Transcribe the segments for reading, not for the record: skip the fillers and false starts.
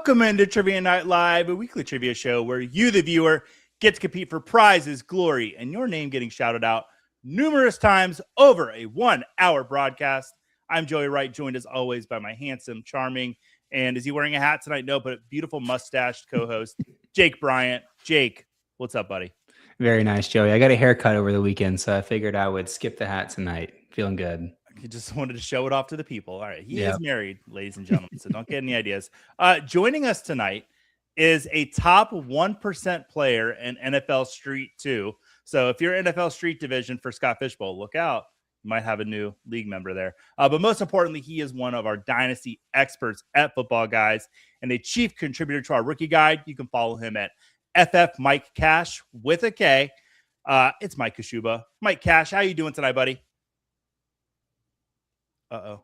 Welcome into Trivia Night Live, a weekly trivia show where you, the viewer, get to compete for prizes, glory, and your name getting shouted out numerous times over a 1-hour broadcast. I'm Joey Wright, joined as always by my handsome, charming, and is he wearing a hat tonight? No, but beautiful mustached co-host, Jake Bryant. Jake, what's up, buddy? Very nice, Joey. I got a haircut over the weekend, so I figured I would skip the hat tonight. Feeling good. He just wanted to show it off to the people. All right. He is married, ladies and gentlemen, so don't get any ideas. Joining us tonight is a top 1% player in NFL Street 2. So if you're NFL Street Division for Scott Fishbowl, look out. You might have a new league member there. But most importantly, he is one of our Dynasty experts at Footballguys and a chief contributor to our rookie guide. You can follow him at FF Mike Cash with a K. It's Mike Kashuba. Mike Cash, how you doing tonight, buddy? Uh-oh.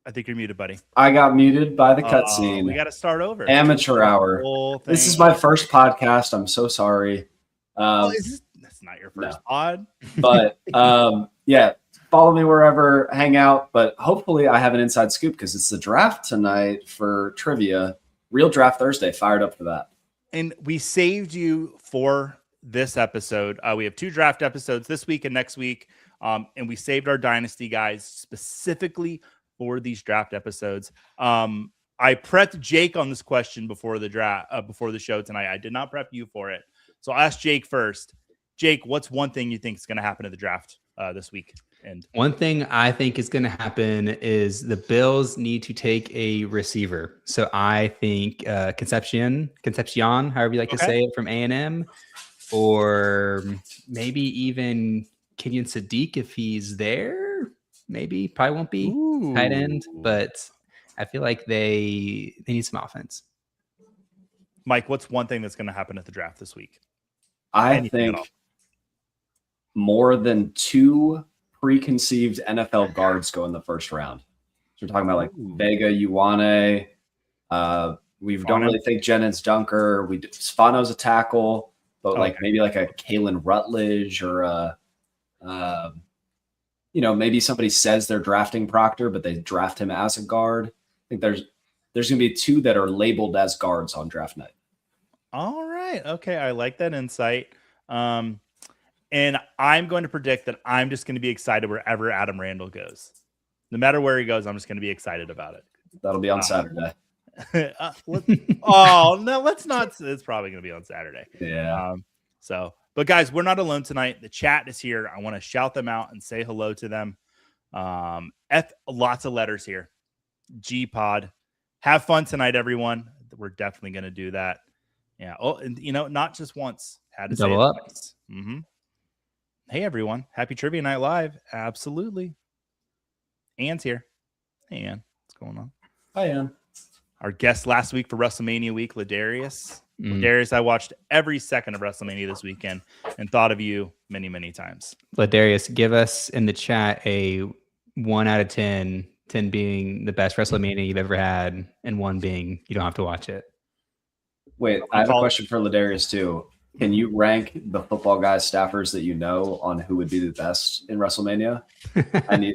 I think you're muted, buddy. I got muted by the cutscene. We got to start over. Amateur hour. This is my first podcast. I'm so sorry. That's not your first pod. But, yeah, follow me wherever, hang out. But hopefully I have an inside scoop because it's the draft tonight for trivia. Real Draft Thursday. Fired up for that. And we saved you for this episode. We have 2 draft episodes this week and next week. And we saved our Dynasty guys specifically for these draft episodes. I prepped Jake on this question before the draft, before the show tonight. I did not prep you for it. So I'll ask Jake first. Jake, what's one thing you think is going to happen at the draft this week? And one thing I think is going to happen is the Bills need to take a receiver. So I think Concepcion, however you like to say it, from A&M, or maybe even Kenyon Sadiq if he's there. Maybe, probably won't be tight end, but I feel like they need some offense. Mike, what's one thing that's going to happen at the draft this week? I think more than 2 preconceived NFL guards go in the first round. So we're talking about like Vega, Ioane. We don't really think Jennings Dunker. Spano's a tackle, but maybe like a Kalen Rutledge or maybe somebody says they're drafting Proctor, but they draft him as a guard. I think there's going to be 2 that are labeled as guards on draft night. All right. Okay. I like that insight. And I'm going to predict that I'm just going to be excited wherever Adam Randall goes. No matter where he goes, I'm just going to be excited about it. That'll be on Saturday. Let's not. It's probably going to be on Saturday. Yeah. But guys, we're not alone tonight. The chat is here. I want to shout them out and say hello to them. Lots of letters here. G-Pod. Have fun tonight, everyone. We're definitely going to do that. Yeah. Oh, and not just once. Had to double say up. Twice. Mm-hmm. Hey, everyone. Happy Trivia Night Live. Absolutely. Ann's here. Hey, Ann. What's going on? Hi, Ann. Our guest last week for WrestleMania week, Ladarius. Ladarius, I watched every second of WrestleMania this weekend and thought of you many, many times. Ladarius, give us in the chat a 1 out of 10, 10 being the best WrestleMania you've ever had, and 1 being you don't have to watch it. Wait, I have a question for Ladarius too. Can you rank the Footballguys staffers that you know on who would be the best in WrestleMania?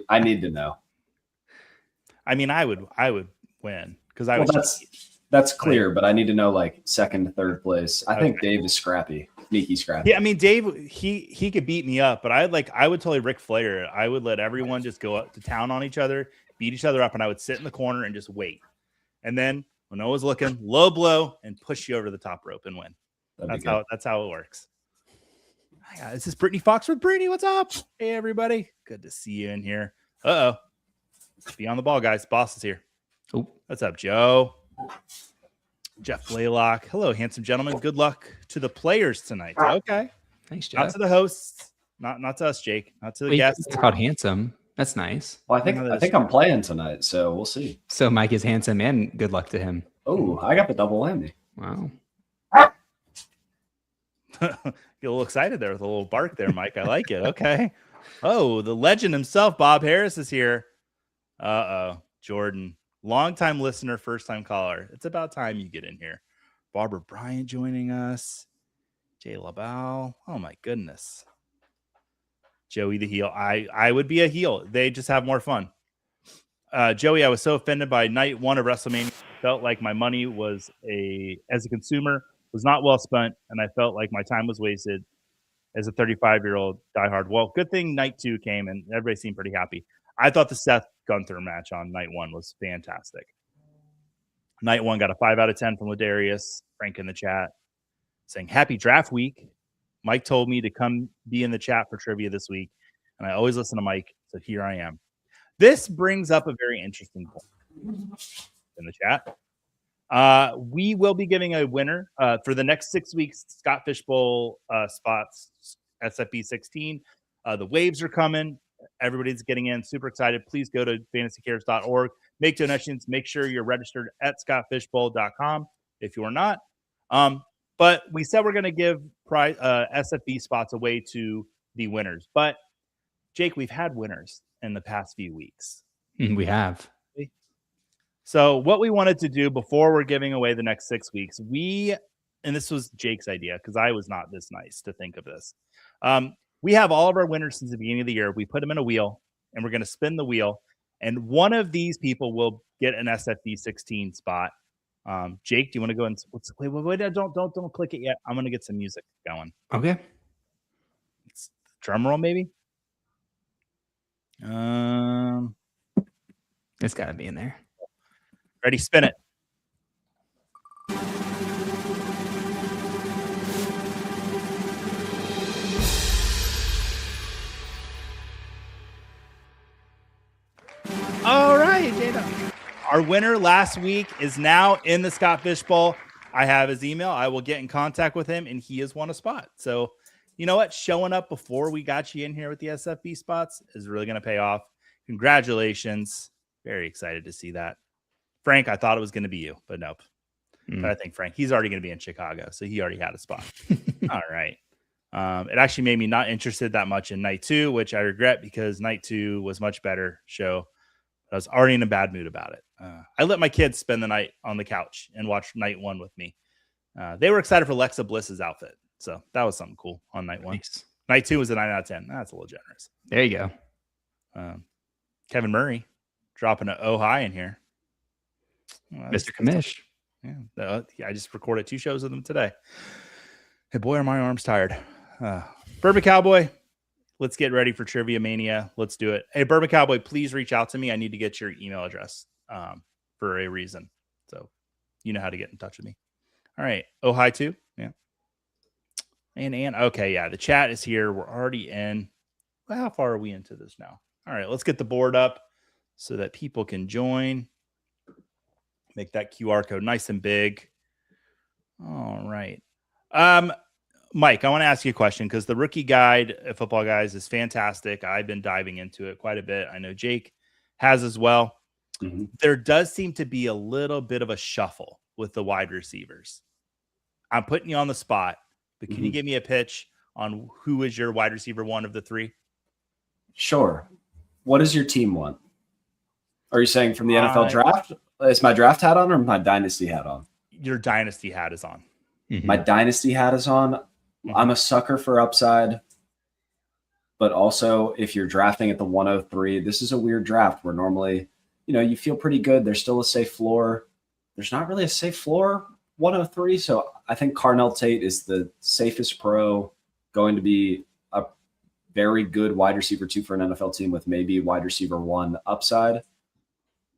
I need to know. I mean, I would win because that's clear, but I need to know like 2nd to 3rd place. I think Dave is scrappy, sneaky scrappy. Yeah, I mean, Dave, he could beat me up, but I would totally Ric Flair it. I would let everyone just go up to town on each other, beat each other up, and I would sit in the corner and just wait. And then when no one's looking, low blow and push you over the top rope and win. That's how it works. Hi, this is Brittany Fox with Brittany. What's up? Hey, everybody. Good to see you in here. Uh-oh. Be on the ball, guys. Boss is here. Oh, what's up, Joe? Jeff Blaylock. Hello, handsome gentlemen. Good luck to the players tonight. Okay. Thanks, Jeff. Not to the hosts. Not to us, Jake. Not to the guests. It's called handsome. That's nice. Well, I think I'm playing tonight, so we'll see. So Mike is handsome, and good luck to him. Oh, I got the double whammy. Wow. Get a little excited there with a little bark there, Mike. I like it. Okay. Oh, the legend himself, Bob Harris, is here. Jordan, longtime listener, first time caller. It's about time you get in here. Barbara Bryant joining us. Jay LaBelle. Oh my goodness. Joey the heel. I would be a heel. They just have more fun. Joey, I was so offended by night 1 of WrestleMania. felt like my money was as a consumer was not well spent, and I felt like my time was wasted as a 35-year-old diehard. Well, good thing night 2 came and everybody seemed pretty happy. I thought the Seth Gunther match on night 1 was fantastic. Night 1 got a 5 out of 10 from Ladarius. Frank in the chat saying, happy draft week. Mike told me to come be in the chat for trivia this week, and I always listen to Mike, so here I am. This brings up a very interesting point in the chat. We will be giving a winner for the next 6 weeks. Scott Fishbowl spots SFB 16. The waves are coming. Everybody's getting in. Super excited. Please go to fantasycares.org. Make donations. Make sure you're registered at scottfishbowl.com if you are not. But we said we're going to give SFB spots away to the winners. But, Jake, we've had winners in the past few weeks. We have. So what we wanted to do before we're giving away the next 6 weeks, and this was Jake's idea because I was not this nice to think of this. We have all of our winners since the beginning of the year. We put them in a wheel, and we're going to spin the wheel. And one of these people will get an SFB 16 spot. Jake, do you want to go and wait? Don't click it yet. I'm going to get some music going. Okay. It's drum roll, maybe. It's got to be in there. Ready? Spin it. All right, Dana. Our winner last week is now in the Scott Fishbowl. I have his email. I will get in contact with him, and he has won a spot. So, you know what? Showing up before we got you in here with the SFB spots is really going to pay off. Congratulations. Very excited to see that. Frank, I thought it was going to be you, but nope. But I think Frank, he's already going to be in Chicago, so he already had a spot. All right. It actually made me not interested that much in night 2, which I regret because night 2 was much better show. I was already in a bad mood about it. I let my kids spend the night on the couch and watch night 1 with me. They were excited for Lexa Bliss's outfit, so that was something cool on night 1. Nice. Night 2 was a 9 out of 10. That's a little generous. There you go. Kevin Murray dropping an oh hi in here. Mr. Commish. Yeah, I just recorded 2 shows with him today. Hey, boy, are my arms tired. Bourbon Cowboy, let's get ready for Trivia Mania. Let's do it. Hey, Bourbon Cowboy, please reach out to me. I need to get your email address for a reason. So you know how to get in touch with me. All right. Oh, hi, too. Yeah. And okay, yeah, the chat is here. We're already in. Well, how far are we into this now? All right, let's get the board up so that people can join. Make that QR code nice and big. All right. Mike, I want to ask you a question because the rookie guide at Footballguys is fantastic. I've been diving into it quite a bit. I know Jake has as well. Mm-hmm. There does seem to be a little bit of a shuffle with the wide receivers. I'm putting you on the spot, but can you give me a pitch on who is your wide receiver 1 of the 3? Sure. What does your team want? Are you saying from the NFL draft? Is my draft hat on or my dynasty hat on? Your dynasty hat is on. Mm-hmm. My dynasty hat is on. Mm-hmm. I'm a sucker for upside. But also, if you're drafting at the 103, this is a weird draft where normally, you feel pretty good. There's still a safe floor. There's not really a safe floor 103. So I think Carnell Tate is the safest pro, going to be a very good wide receiver 2 for an NFL team with maybe wide receiver 1 upside.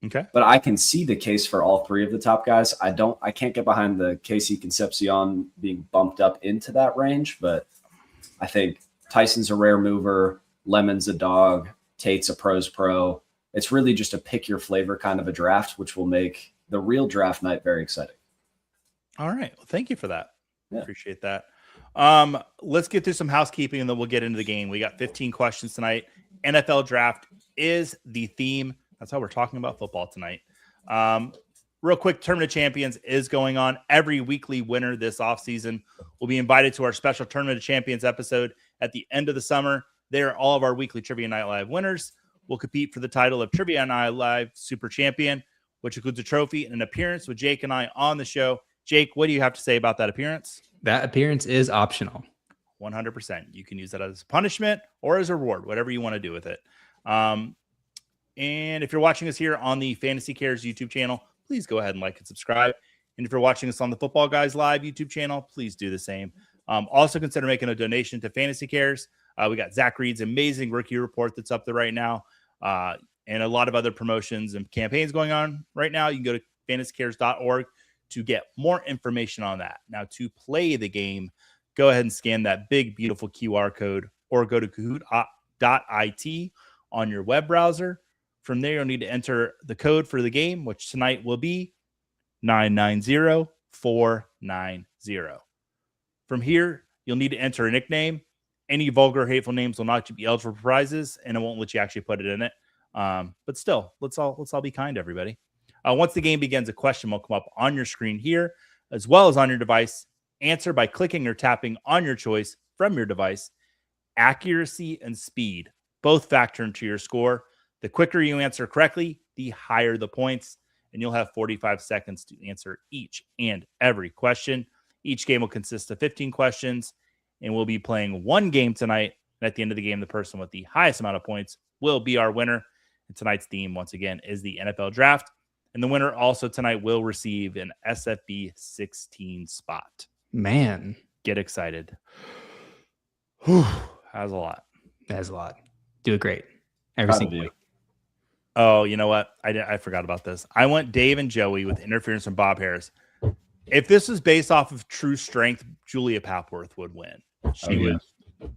Okay. But I can see the case for all 3 of the top guys. I can't get behind the Casey Concepcion being bumped up into that range, but I think Tyson's a rare mover, Lemon's a dog, Tate's a pro's pro. It's really just a pick your flavor kind of a draft, which will make the real draft night very exciting. All right. Well, thank you for that. Yeah. Appreciate that. Let's get through some housekeeping and then we'll get into the game. We got 15 questions tonight. NFL draft is the theme. That's how we're talking about football tonight. Real quick, Tournament of Champions is going on. Every weekly winner this offseason will be invited to our special Tournament of Champions episode at the end of the summer. They're all of our weekly Trivia Night Live winners. Will compete for the title of Trivia Night Live Super Champion, which includes a trophy and an appearance with Jake and I on the show. Jake, what do you have to say about that appearance? That appearance is optional. 100%. You can use that as punishment or as a reward, whatever you want to do with it. And if you're watching us here on the Fantasy Cares YouTube channel, please go ahead and like and subscribe. And if you're watching us on the Football Guys Live YouTube channel, please do the same. Also consider making a donation to Fantasy Cares. We got Zach Reed's amazing rookie report that's up there right now, and a lot of other promotions and campaigns going on right now. You can go to fantasycares.org to get more information on that. Now, to play the game, go ahead and scan that big, beautiful QR code or go to Kahoot.it on your web browser. From there, you'll need to enter the code for the game, which tonight will be 990490. From here, you'll need to enter a nickname. Any vulgar, hateful names will not be eligible for prizes, and it won't let you actually put it in it. But still, let's all be kind, everybody. Once the game begins, a question will come up on your screen here, as well as on your device. Answer by clicking or tapping on your choice from your device. Accuracy and speed both factor into your score. The quicker you answer correctly, the higher the points, and you'll have 45 seconds to answer each and every question. Each game will consist of 15 questions, and we'll be playing one game tonight. And at the end of the game, the person with the highest amount of points will be our winner. And tonight's theme, once again, is the NFL Draft. And the winner also tonight will receive an SFB 16 spot. Man. Get excited. Whew, that was a lot. That is a lot. Do it great. Every single week. Oh, you know what? I forgot about this. I went Dave and Joey with interference from Bob Harris. If this was based off of true strength, Julia Papworth would win. She would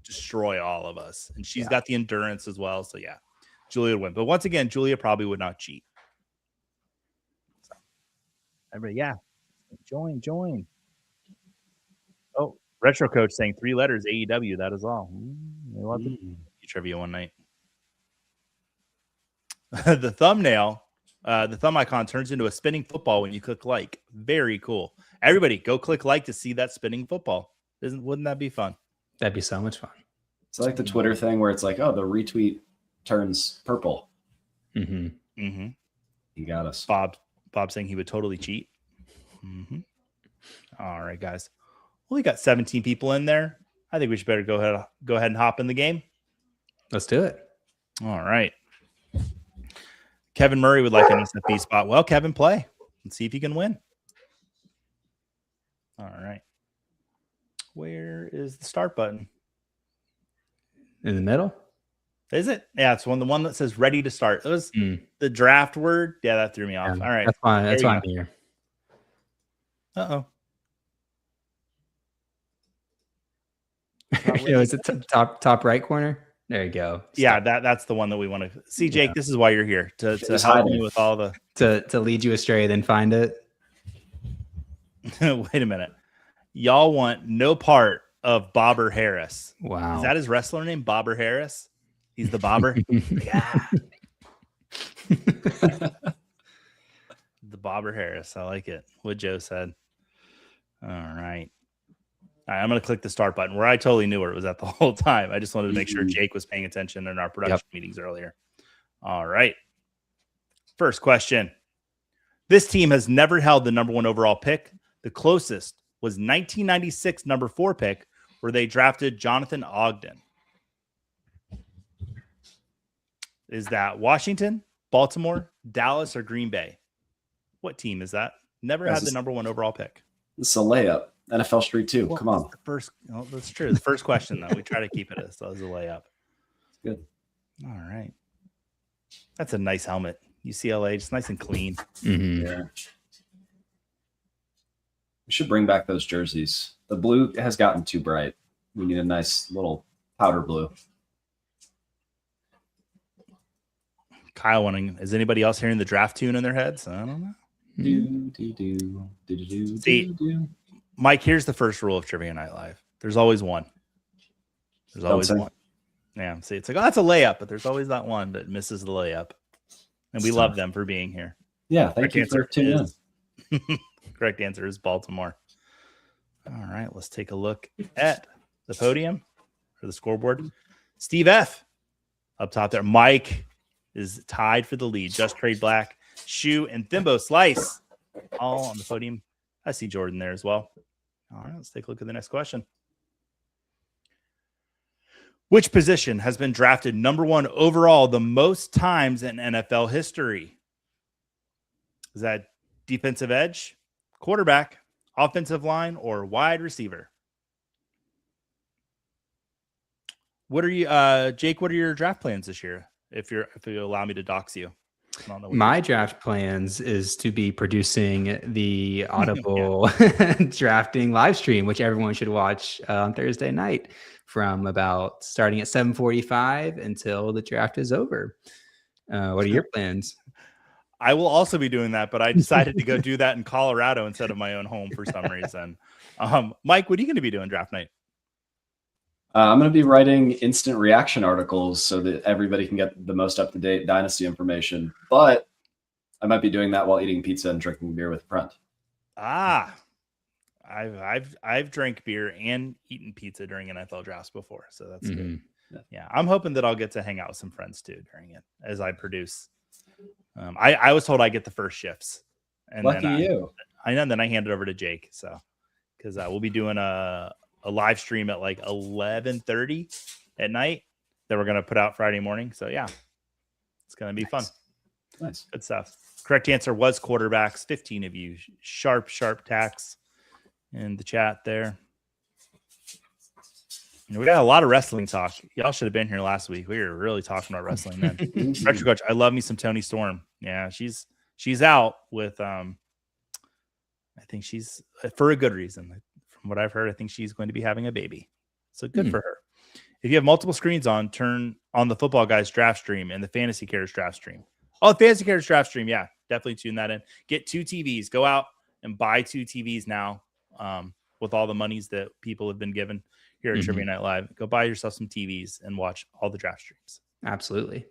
destroy all of us. And she's got the endurance as well. So, yeah, Julia would win. But once again, Julia probably would not cheat. So, everybody, join. Oh, Retro Coach saying 3 letters, AEW. That is all. They love the trivia one night. The thumbnail, the thumb icon turns into a spinning football when you click like. Very cool. Everybody, go click like to see that spinning football. Wouldn't that be fun? That'd be so much fun. It's like the Twitter thing where it's like, oh, the retweet turns purple. You got us. Bob saying he would totally cheat. All right, guys. Well, we got 17 people in there. I think we should better go ahead and hop in the game. Let's do it. All right. Kevin Murray would like an SFB spot. Well, Kevin, play. Let's see if you can win. All right. Where is the start button? In the middle? Is it? Yeah, it's the one that says ready to start. It was the draft word. Yeah, that threw me off. All right. That's fine. That's fine here. Uh-oh. Is it top right corner? There you go. Stop. Yeah, that's the one that we want to see. Jake, this is why you're here to help me with all the to lead you astray, then find it. Wait a minute. Y'all want no part of Bobber Harris. Wow. Is that his wrestler name? Bobber Harris? He's the Bobber? Yeah. The Bobber Harris. I like it. What Joe said. All right. I'm going to click the start button where I totally knew where it was at the whole time. I just wanted to make sure Jake was paying attention in our production meetings earlier. All right. First question. This team has never held the number 1 overall pick. The closest was 1996 number 4 pick, where they drafted Jonathan Ogden. Is that Washington, Baltimore, Dallas, or Green Bay? What team is that? Never had the number 1 overall pick. It's a layup. NFL Street 2. Come on. That's true. The first question, though, we try to keep it as a layup. Good. All right. That's a nice helmet. UCLA, just nice and clean. Yeah. We should bring back those jerseys. The blue has gotten too bright. We need a nice little powder blue. Kyle wanting, is anybody else hearing the draft tune in their heads? I don't know. See, Mike, here's the first rule of Trivia Night Live. There's always one. There's always one. Yeah. See, it's like, oh, that's a layup, but there's always that one that misses the layup. And we love them for being here. Yeah. Thank you for tuning in. Correct answer is Baltimore. All right. Let's take a look at the podium or the scoreboard. Steve F. up top there. Mike is tied for the lead. Just Trade Black, Shoe, and Thimbo Slice all on the podium. I see Jordan there as well. All right, let's take a look at the next question. Which position has been drafted number 1 overall the most times in NFL history? Is that defensive edge, quarterback, offensive line, or wide receiver? What are you, Jake? What are your draft plans this year? If you allow me to dox you. My draft plans is to be producing the Audible drafting live stream, which everyone should watch on Thursday night from about starting at 7:45 until the draft is over. What are your plans? I will also be doing that, but I decided to go do that in Colorado instead of my own home for some reason. Mike, what are you going to be doing draft night? I'm going to be writing instant reaction articles so that everybody can get the most up-to-date Dynasty information. But I might be doing that while eating pizza and drinking beer with a friend. I've drank beer and eaten pizza during NFL drafts before, so that's good. Yeah, I'm hoping that I'll get to hang out with some friends too during it as I produce. I was told I get the first shifts, and lucky then you. I know. And then I hand it over to Jake, so because we'll be doing a live stream at like 11:30 at night that we're going to put out Friday morning. So yeah, it's going to be fun. Nice. Good stuff. Correct answer was quarterbacks. 15 of you. Sharp tax in the chat there. We got a lot of wrestling talk. Y'all should have been here last week. We were really talking about wrestling then. Retro Coach, I love me some Toni Storm. Yeah, she's out with I think she's for a good reason. From what I've heard, I think she's going to be having a baby. So good for her. If you have multiple screens on, turn on the Footballguys draft stream and the Fantasy Cares draft stream. Oh, the Fantasy Cares draft stream. Yeah, definitely tune that in. Get 2 TVs. Go out and buy 2 TVs now with all the monies that people have been given here at Trivia Night Live. Go buy yourself some TVs and watch all the draft streams. Absolutely.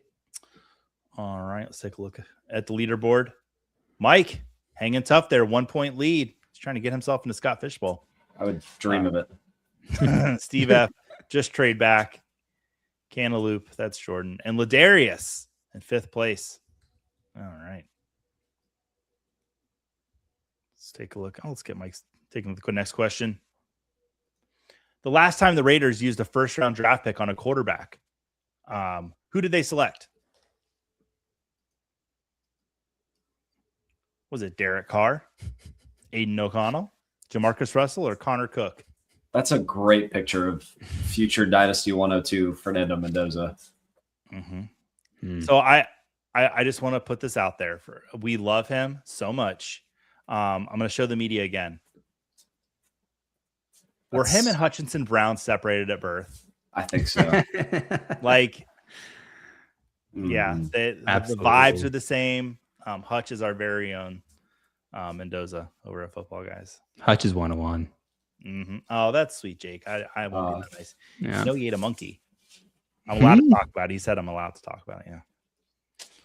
All right, let's take a look at the leaderboard. Mike, hanging tough there. 1-point lead. He's trying to get himself into Scott Fishbowl. I would dream of it. Steve F. just trade back. Cantaloupe, that's Jordan. And Ladarius in 5th place. All right. Let's take a look. Let's get Mike's taking the next question. The last time the Raiders used a first-round draft pick on a quarterback, who did they select? Was it Derek Carr, Aiden O'Connell, Jamarcus Russell, or Connor Cook? That's a great picture of future Dynasty 102 Fernando Mendoza. So I just want to put this out there. We love him so much. I'm going to show the media again. Were him and Hutchinson Brown separated at birth? I think so. Yeah, the vibes are the same. Hutch is our very own Mendoza over at Footballguys. Hutch is 101. Oh, that's sweet, Jake. I won't be that nice. Yeah. You know, he ate a monkey. I'm allowed to talk about it. He said I'm allowed to talk about it. Yeah.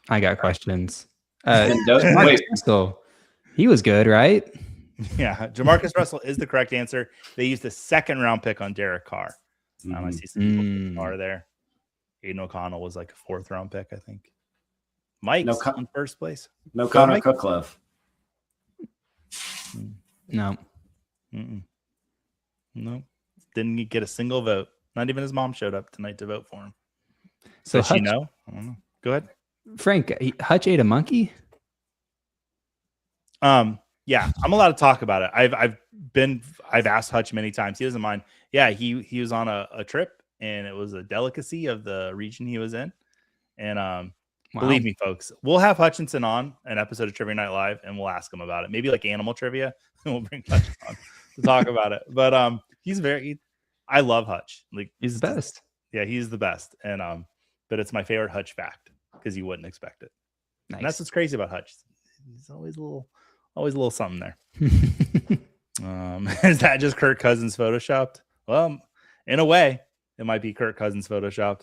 I got questions. Wait. So he was good, right? Yeah. Jamarcus Russell is the correct answer. They used the 2nd-round pick on Derek Carr. I see some people are there. Aiden O'Connell was like a 4th-round pick, I think. Mike's in 1st place. No Connor Cooklove. No. No. Didn't get a single vote. Not even his mom showed up tonight to vote for him. So Does she know? I don't know. Go ahead. Frank, Hutch ate a monkey? Yeah, I'm allowed to talk about it. I've asked Hutch many times. He doesn't mind. Yeah, he was on a trip and it was a delicacy of the region he was in. And believe me, folks, we'll have Hutchinson on an episode of Trivia Night Live and we'll ask him about it. Maybe like animal trivia, and we'll bring Hutch on to talk about it. But I love Hutch. Like he's the best. Yeah, he's the best. And but it's my favorite Hutch fact because you wouldn't expect it. Nice. And that's what's crazy about Hutch. He's always a little something there. Is that just Kirk Cousins photoshopped? Well, in a way, it might be Kirk Cousins photoshopped.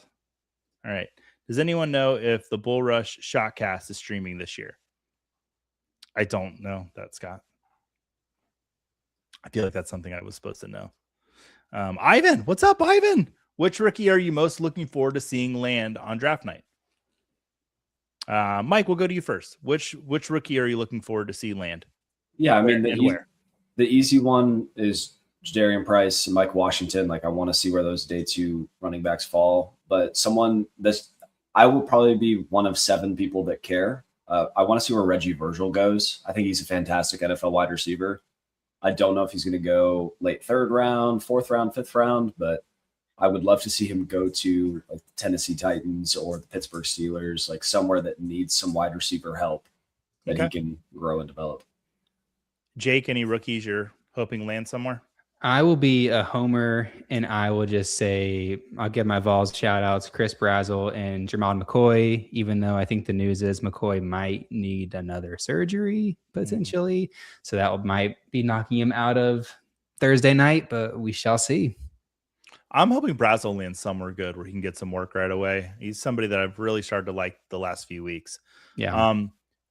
All right. Does anyone know if the Bull Rush Shotcast is streaming this year? I don't know that, Scott. I feel like that's something I was supposed to know. Ivan, what's up, Ivan? Which rookie are you most looking forward to seeing land on draft night? Mike, we'll go to you first. Which rookie are you looking forward to see land? Yeah, I mean, the easy one is Jadarian Price and Mike Washington. Like, I want to see where those day 2 running backs fall. But someone I will probably be one of 7 people that care. I want to see where Reggie Virgil goes. I think he's a fantastic NFL wide receiver. I don't know if he's going to go late 3rd round, 4th round, 5th round, but I would love to see him go to like the Tennessee Titans or the Pittsburgh Steelers, like somewhere that needs some wide receiver help that he can grow and develop. Jake, any rookies you're hoping land somewhere? I will be a homer, and I will just say I'll give my Vols shout-outs, Chris Brazzell and Jermod McCoy, even though I think the news is McCoy might need another surgery, potentially. So that might be knocking him out of Thursday night, but we shall see. I'm hoping Brazzell lands somewhere good where he can get some work right away. He's somebody that I've really started to like the last few weeks. Yeah.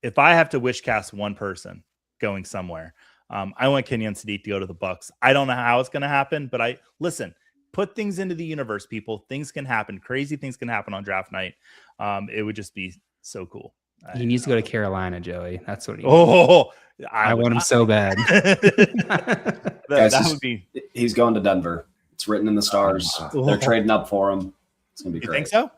If I have to wish cast one person going somewhere, I want Kenyon Sadiq to go to the Bucks. I don't know how it's going to happen, but put things into the universe, people. Things can happen. Crazy things can happen on draft night. It would just be so cool. He needs to go to Carolina, Joey. That's what he needs. Oh, I want him so bad. That would be. He's going to Denver. It's written in the stars. They're trading up for him. It's going to be great. You think so?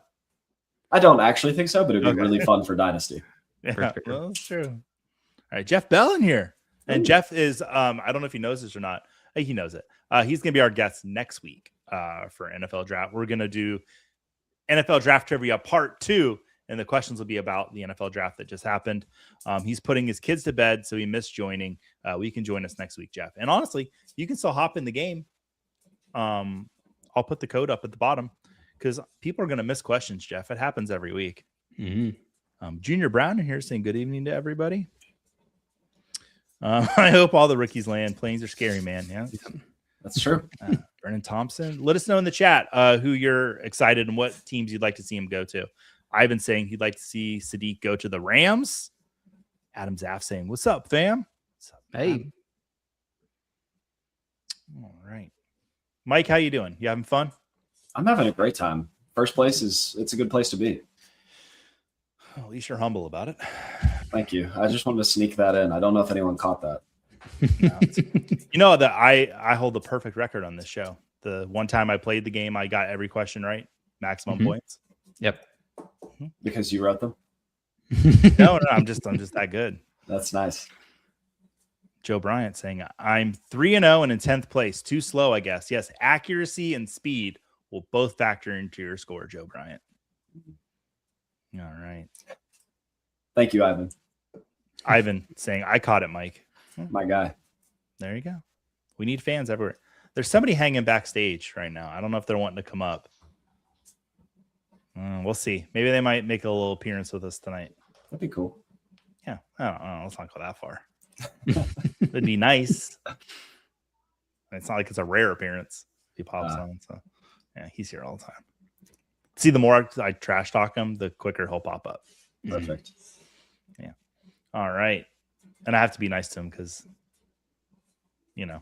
I don't actually think so, but it'd be really fun for Dynasty. Yeah, well, that's true. All right, Jeff Bell in here. And Jeff is, I don't know if he knows this or not. He knows it. He's going to be our guest next week for NFL Draft. We're going to do NFL Draft Trivia Part 2, and the questions will be about the NFL Draft that just happened. He's putting his kids to bed, so he missed joining. You can join us next week, Jeff. And honestly, you can still hop in the game. I'll put the code up at the bottom because people are going to miss questions, Jeff. It happens every week. Junior Brown in here saying good evening to everybody. I hope all the rookies land. Planes are scary, man. Yeah, that's true. Brennan Thompson, let us know in the chat who you're excited and what teams you'd like to see him go to. Ivan saying he'd like to see Sadiq go to the Rams. Adam Zaff saying, "What's up, fam?" What's up, hey. All right, Mike, how you doing? You having fun? I'm having a great time. First place it's a good place to be. Well, at least you're humble about it. Thank you. I just wanted to sneak that in. I don't know if anyone caught that. You know that I hold the perfect record on this show. The one time I played the game, I got every question right, maximum points. Yep. Because you wrote them? No, I'm just that good. That's nice. Joe Bryant saying I'm 3-0 and in 10th place. Too slow, I guess. Yes, accuracy and speed will both factor into your score, Joe Bryant. All right. Thank you, Ivan. Ivan saying, I caught it, Mike. My guy. There you go. We need fans everywhere. There's somebody hanging backstage right now. I don't know if they're wanting to come up. We'll see. Maybe they might make a little appearance with us tonight. That'd be cool. Yeah. I don't know. Let's not go that far. It'd be nice. It's not like it's a rare appearance. He pops on. So, yeah, he's here all the time. See, the more I trash talk him, the quicker he'll pop up. Perfect. Yeah. All right. And I have to be nice to him because, you know,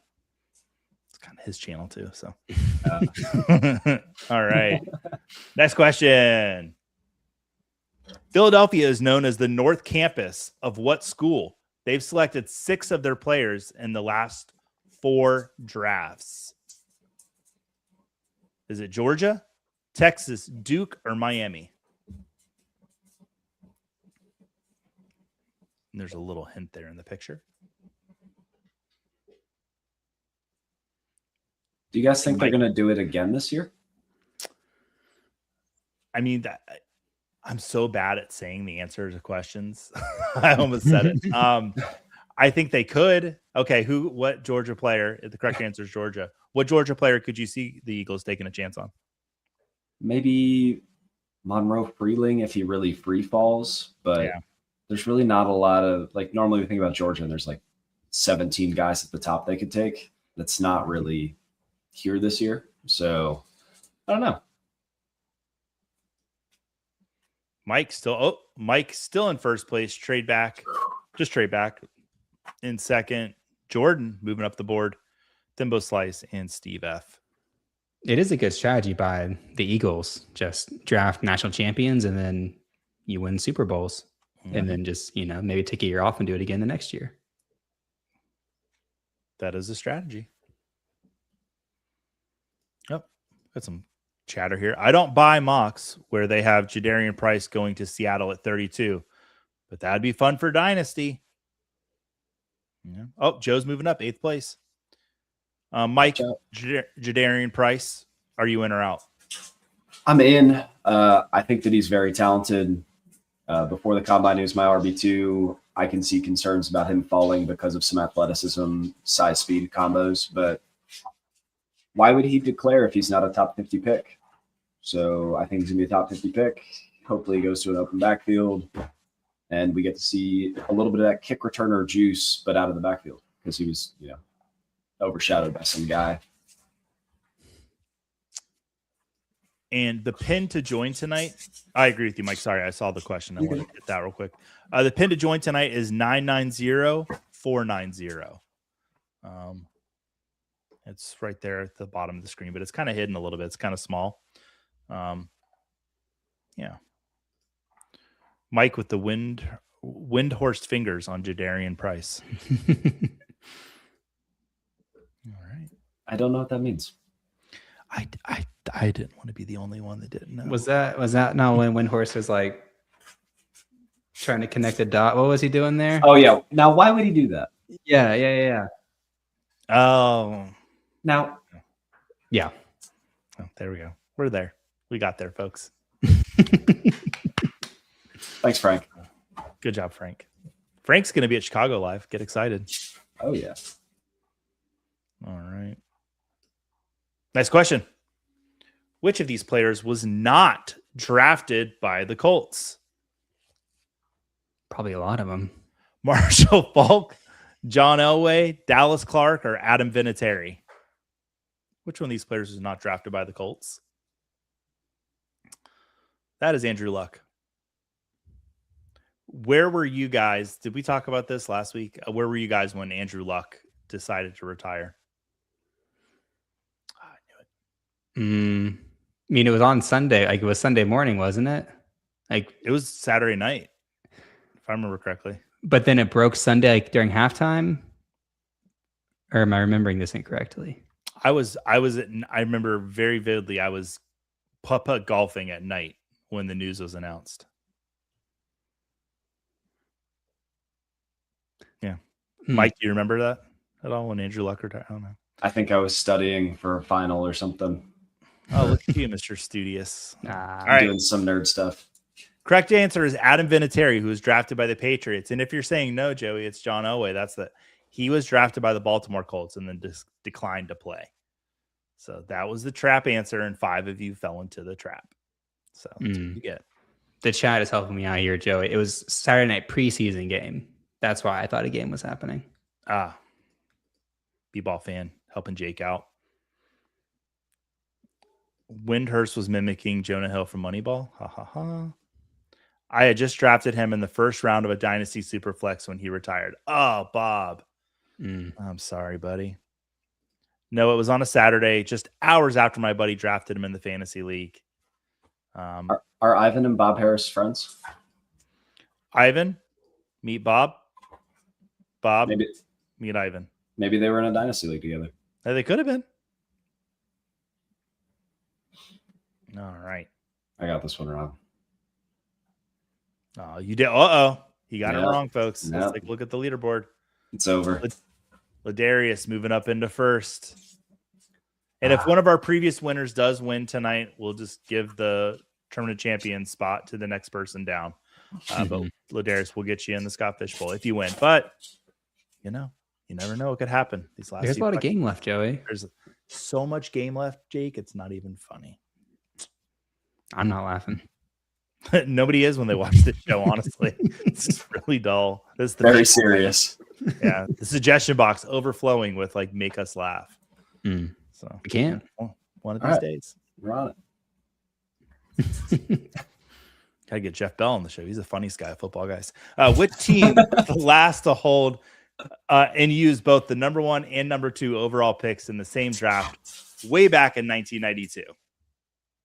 it's kind of his channel too. So, all right. Next question. Philadelphia is known as the North Campus of what school? They've selected 6 of their players in the last 4 drafts. Is it Georgia, Texas, Duke, or Miami? And there's a little hint there in the picture. Do you guys think they're going to do it again this year? I mean, I'm so bad at saying the answer to questions. I almost said it. I think they could. Okay, what Georgia player? The correct answer is Georgia. What Georgia player could you see the Eagles taking a chance on? Maybe Monroe Freeling if he really free falls, but there's really not a lot of, like, normally we think about Georgia and there's like 17 guys at the top they could take. That's not really here this year. So I don't know. Mike's still in first place. Trade back in second. Jordan moving up the board. Thimbo Slice and Steve F. It is a good strategy by the Eagles. Just draft national champions and then you win Super Bowls. And then just, maybe take a year off and do it again the next year. That is a strategy. Yep. Got some chatter here. I don't buy mocks where they have Jadarian Price going to Seattle at 32, but that'd be fun for Dynasty. Yeah. Oh, Joe's moving up 8th place. Mike, Jadarian Price, are you in or out? I'm in. I think that he's very talented. Before the combine, he was my RB2. I can see concerns about him falling because of some athleticism, size, speed combos, but why would he declare if he's not a top 50 pick? So I think he's going to be a top 50 pick. Hopefully he goes to an open backfield, and we get to see a little bit of that kick returner juice, but out of the backfield because he was, overshadowed by some guy. And the pin to join tonight, I agree with you, Mike. Sorry, I saw the question. I wanted to hit that real quick. The pin to join tonight is 990-490. It's right there at the bottom of the screen, but it's kind of hidden a little bit. It's kind of small. Yeah. Mike with the wind horsed fingers on Jadarian Price. All right. I don't know what that means. I didn't want to be the only one that didn't know. Was that now when Windhorse was like trying to connect a dot? What was he doing there? Oh yeah. Now why would he do that? Yeah. Oh. Now. Yeah. Oh, there we go. We're there. We got there, folks. Thanks, Frank. Good job, Frank. Frank's going to be at Chicago Live. Get excited. Oh yeah. All right. Nice question. Which of these players was not drafted by the Colts? Probably a lot of them. Marshall Faulk, John Elway, Dallas Clark, or Adam Vinatieri? Which one of these players was not drafted by the Colts? That is Andrew Luck. Where were you guys? Did we talk about this last week? Where were you guys when Andrew Luck decided to retire? I knew it. I mean, it was on Sunday. Like, it was Sunday morning, wasn't it? Like, it was Saturday night, if I remember correctly. But then it broke Sunday, like during halftime. Or am I remembering this incorrectly? I remember very vividly. I was putt-putt golfing at night when the news was announced. Yeah. Mike, do you remember that at all when Andrew Luck retired? I don't know. I think I was studying for a final or something. Oh, look at you, Mr. Studious. All right. Doing some nerd stuff. Correct answer is Adam Vinatieri, who was drafted by the Patriots. And if you're saying no, Joey, it's John Elway. He was drafted by the Baltimore Colts and then declined to play. So that was the trap answer, and 5 of you fell into the trap. So that's what you get. The chat is helping me out here, Joey. It was Saturday night preseason game. That's why I thought a game was happening. B-ball fan helping Jake out. Windhurst was mimicking Jonah Hill from Moneyball. Ha ha ha. I had just drafted him in the first round of a Dynasty Superflex when he retired. Oh, Bob. I'm sorry, buddy. No, it was on a Saturday, just hours after my buddy drafted him in the fantasy league. Are Ivan and Bob Harris friends? Ivan, meet Bob. Bob, meet Ivan. Maybe they were in a Dynasty league together. They could have been. All right. I got this one wrong. Oh, you did. You got it wrong, folks. Yep. Let's take a look at the leaderboard. It's over. Ladarius moving up into first. And if one of our previous winners does win tonight, we'll just give the tournament champion spot to the next person down. But Ladarius will get you in the Scott Fish Bowl if you win. But, you never know what could happen. There's a lot of game left, Joey. There's so much game left, Jake. It's not even funny. I'm not laughing. Nobody is when they watch this show, honestly. It's just really dull. This is very serious. Yeah. The suggestion box overflowing with make us laugh. So we can. One of these days. We're on it. Gotta get Jeff Bell on the show. He's a funny guy, football guys. Which team the last to hold and use both the number 1 and number 2 overall picks in the same draft way back in 1992?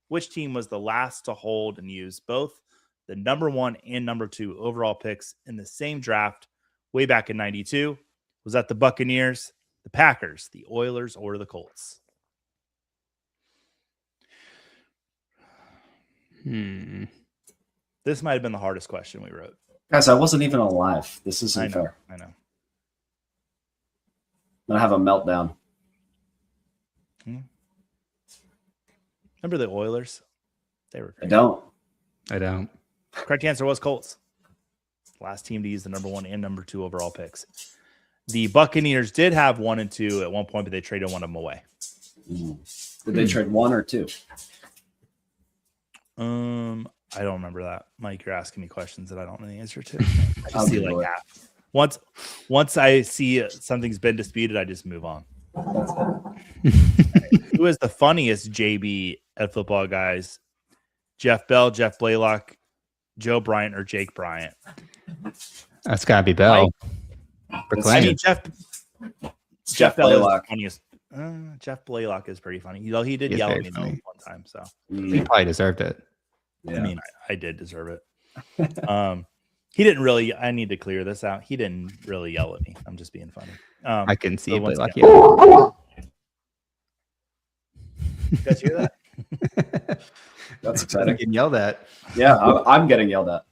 Which team was the last to hold and use both the number 1 and number 2 overall picks in the same draft way back in 92? Was that the Buccaneers, the Packers, the Oilers, or the Colts? This might have been the hardest question we wrote. Guys, I wasn't even alive. This isn't fair. I know. I'm going to have a meltdown. Remember the Oilers? They were great. I don't. Correct answer was Colts. Last team to use the number 1 and number 2 overall picks. The Buccaneers did have 1 and 2 at one point, but they traded one of them away. Did they trade 1 or 2? I don't remember that. Mike, you're asking me questions that I don't know the answer to. I just see like half. Once I see something's been disputed, I just move on. Who is the funniest JB at Football Guys? Jeff Bell, Jeff Blaylock, Joe Bryant, or Jake Bryant? That's gotta be Bell. I mean, Jeff Blaylock. Funniest. Jeff Blaylock is pretty funny. He did yell at me one time, so he probably deserved it. Yeah. I mean, I did deserve it. He didn't really. I need to clear this out. He didn't really yell at me. I'm just being funny. I can see Blaylock. You guys hear that? That's exciting. Getting yelled at. Yeah, I'm getting yelled at.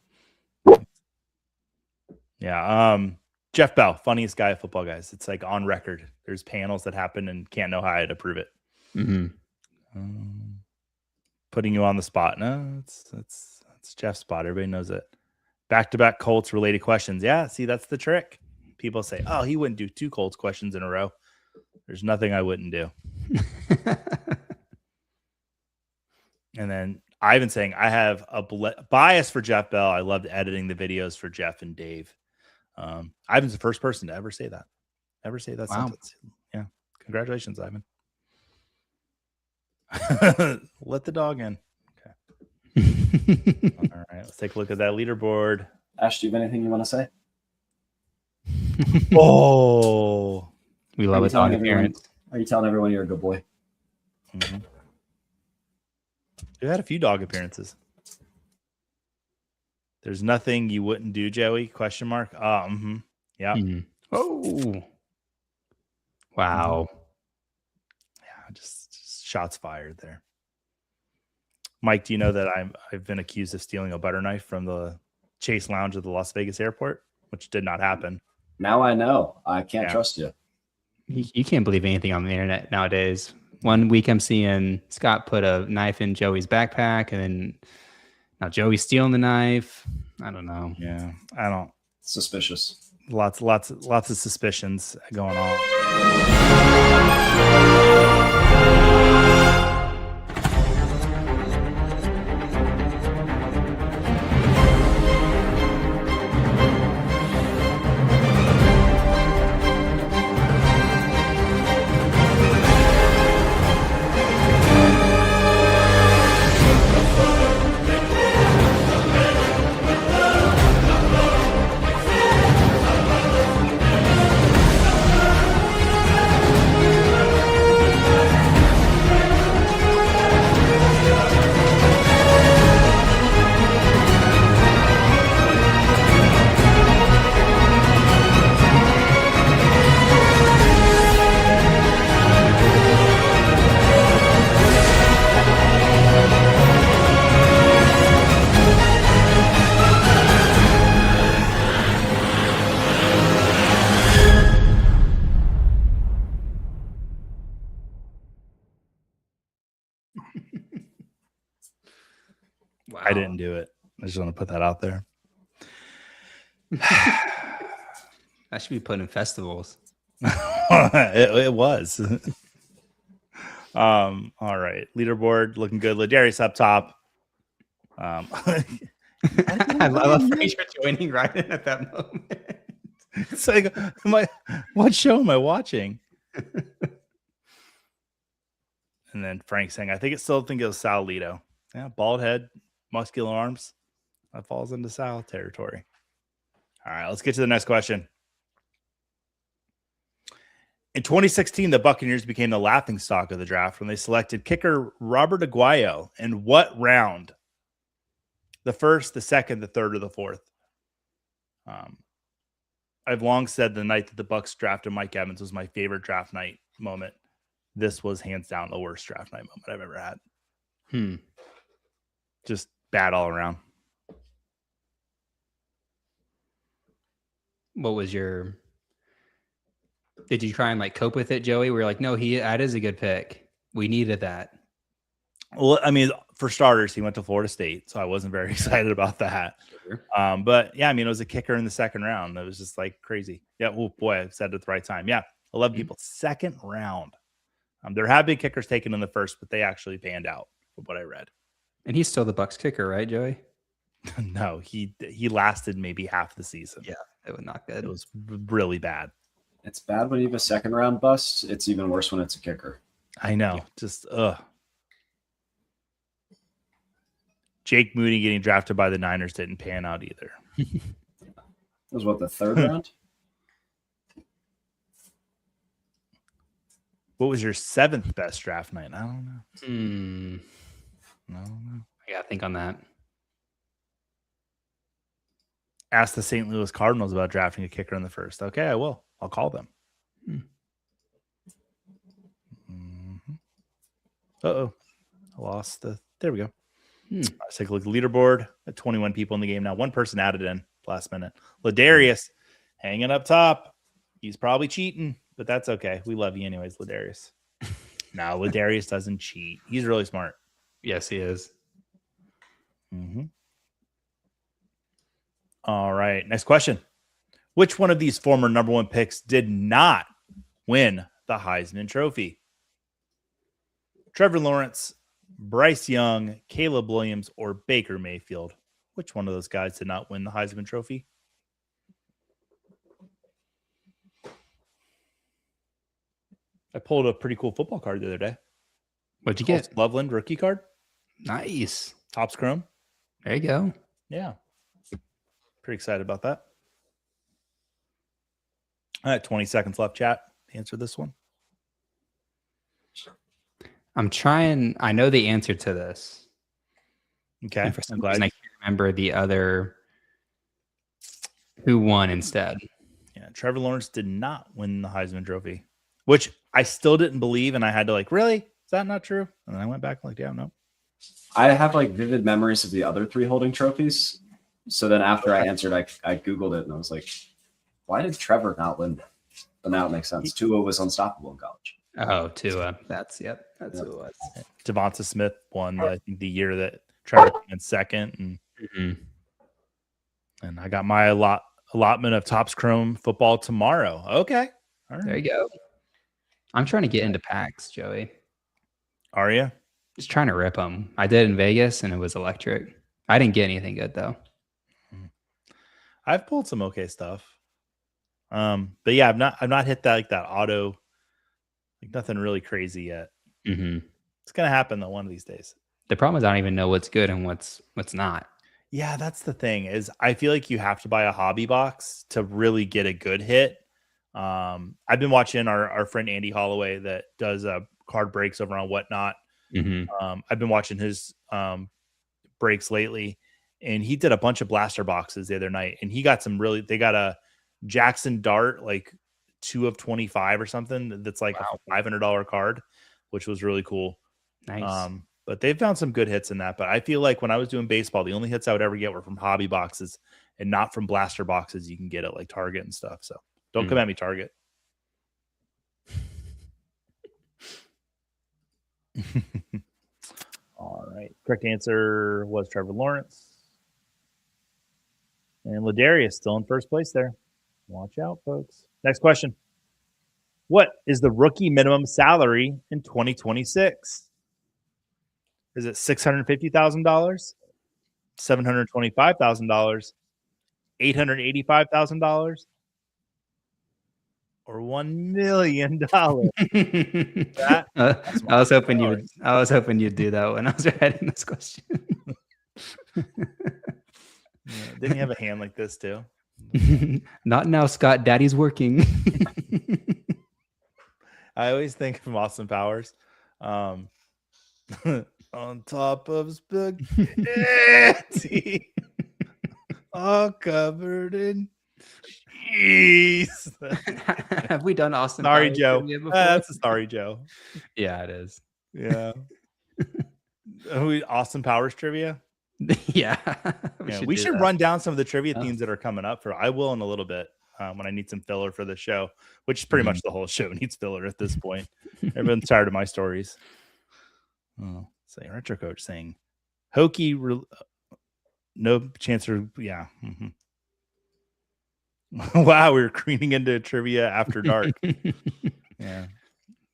Yeah. Jeff Bell, funniest guy at Football Guys. It's like on record. There's panels that happen and can't know how to prove it. Putting you on the spot. No, that's Jeff's spot. Everybody knows it. Back-to-back Colts related questions. Yeah, see, that's the trick. People say, "Oh, he wouldn't do 2 Colts questions in a row." There's nothing I wouldn't do. And then Ivan saying, I have a bias for Jeff Bell. I loved editing the videos for Jeff and Dave. Ivan's the first person to ever say that. Wow. Sentence. Yeah. Congratulations, Ivan. Let the dog in. Okay. All right. Let's take a look at that leaderboard. Ash, do you have anything you want to say? Oh. We love a dog appearance. Are you telling everyone you're a good boy? Mm-hmm. You had a few dog appearances. There's nothing you wouldn't do, Joey? Question mark. Yeah. Oh. Wow. Yeah, just shots fired there. Mike, do you know that I've been accused of stealing a butter knife from the Chase Lounge of the Las Vegas airport, which did not happen. Now I know. I can't trust you. You can't believe anything on the internet nowadays. One week I'm seeing Scott put a knife in Joey's backpack, and then now Joey's stealing the knife. I don't know. Yeah, I don't. Suspicious. Lots of suspicions going on. Wow. I didn't do it. I just want to put that out there. That should be put in festivals. it was. All right. Leaderboard looking good. Ladarius up top. I love Fraser joining right in at that moment. It's like, what show am I watching? And then Frank saying, I think it was Sal Lito. Yeah, bald head, muscular arms. That falls into Sal territory. All right, let's get to the next question. In 2016, the Buccaneers became the laughingstock of the draft when they selected kicker Robert Aguayo. In what round? The first, the second, the third, or the fourth? I've long said the night that the Bucs drafted Mike Evans was my favorite draft night moment. This was hands down the worst draft night moment I've ever had. Just bad all around. what was your? Did you try and like cope with it, Joey? We were like, no, that is a good pick. We needed that. Well, I mean, for starters, he went to Florida State, so I wasn't very excited about that. Sure. But yeah, I mean, it was a kicker in the second round. It was just like crazy. Yeah. Oh boy, I said it at the right time. Yeah. 11 people, second round. There have been kickers taken in the first, but they actually panned out from what I read. And he's still the Bucs kicker, right, Joey? No, he lasted maybe half the season. Yeah, it was not good. It was really bad. It's bad when you have a second round bust. It's even worse when it's a kicker. I know. Just Jake Moody getting drafted by the Niners didn't pan out either. It was what, the third round? What was your 7th best draft night? I don't know. No. I gotta think on that. Ask the St. Louis Cardinals about drafting a kicker in the first. Okay, I will. I'll call them. Uh-oh. I lost there we go. Let's take a look at the leaderboard. 21 people in the game now. One person added in last minute. Ladarius hanging up top. He's probably cheating, but that's okay. We love you anyways, Ladarius. No, Ladarius doesn't cheat. He's really smart. Yes, he is. All right. Next question. Which one of these former number 1 picks did not win the Heisman Trophy? Trevor Lawrence, Bryce Young, Caleb Williams, or Baker Mayfield? Which one of those guys did not win the Heisman Trophy? I pulled a pretty cool football card the other day. What'd you get? Loveland rookie card. Nice. Topps Chrome. There you go. Yeah. Pretty excited about that. I had 20 seconds left, chat, to answer this one. I'm trying. I know the answer to this. Okay. And for some reason, I can't remember the other who won instead. Yeah. Trevor Lawrence did not win the Heisman Trophy, which I still didn't believe. And I had to really? Is that not true? And then I went back and yeah, no. I have vivid memories of the other 3 holding trophies. So then after I answered, I Googled it and I was like, why did Trevor not win that? But now it makes sense. Tua was unstoppable in college. Oh, Tua. That's who it was. Devonta Smith won, I think, the year that Trevor came in second. And I got my allotment of Topps Chrome football tomorrow. Okay. All right. There you go. I'm trying to get into packs, Joey. Are you? Just trying to rip them. I did in Vegas and it was electric. I didn't get anything good though. I've pulled some okay stuff. But yeah, I've not hit that that auto, nothing really crazy yet. It's gonna happen though one of these days. The problem is I don't even know what's good and what's not. Yeah, that's the thing. Is I feel like you have to buy a hobby box to really get a good hit. I've been watching our friend Andy Holloway that does card breaks over on Whatnot. I've been watching his breaks lately, and he did a bunch of blaster boxes the other night, and he got they got a Jackson Dart 2 of 25 or something that's a $500 card, which was really cool. Nice. But they've found some good hits in that. But I feel like when I was doing baseball, the only hits I would ever get were from hobby boxes and not from blaster boxes you can get at Target and stuff. So don't come at me, Target. All right. Correct answer was Trevor Lawrence. And Ladarius still in first place there. Watch out, folks. Next question. What is the rookie minimum salary in 2026? Is it $650,000, $725,000, $885,000, or $1 million? I was hoping you'd do that when I was writing this question. Didn't he have a hand like this too? Not now, Scott. Daddy's working. I always think of Austin Powers. On top of spaghetti, all covered in cheese. Have we done Austin Sorry, Powers Joe. before? That's a Sorry, Joe. Yeah, it is. Yeah. Austin Powers trivia? Yeah. We should run down some of the trivia themes that are coming up I will in a little bit. when I need some filler for the show, which is pretty much the whole show needs filler at this point. Everyone's tired of my stories. Oh, say retro coach saying hokey, no chance or yeah. Wow, we were careening into trivia after dark. Yeah,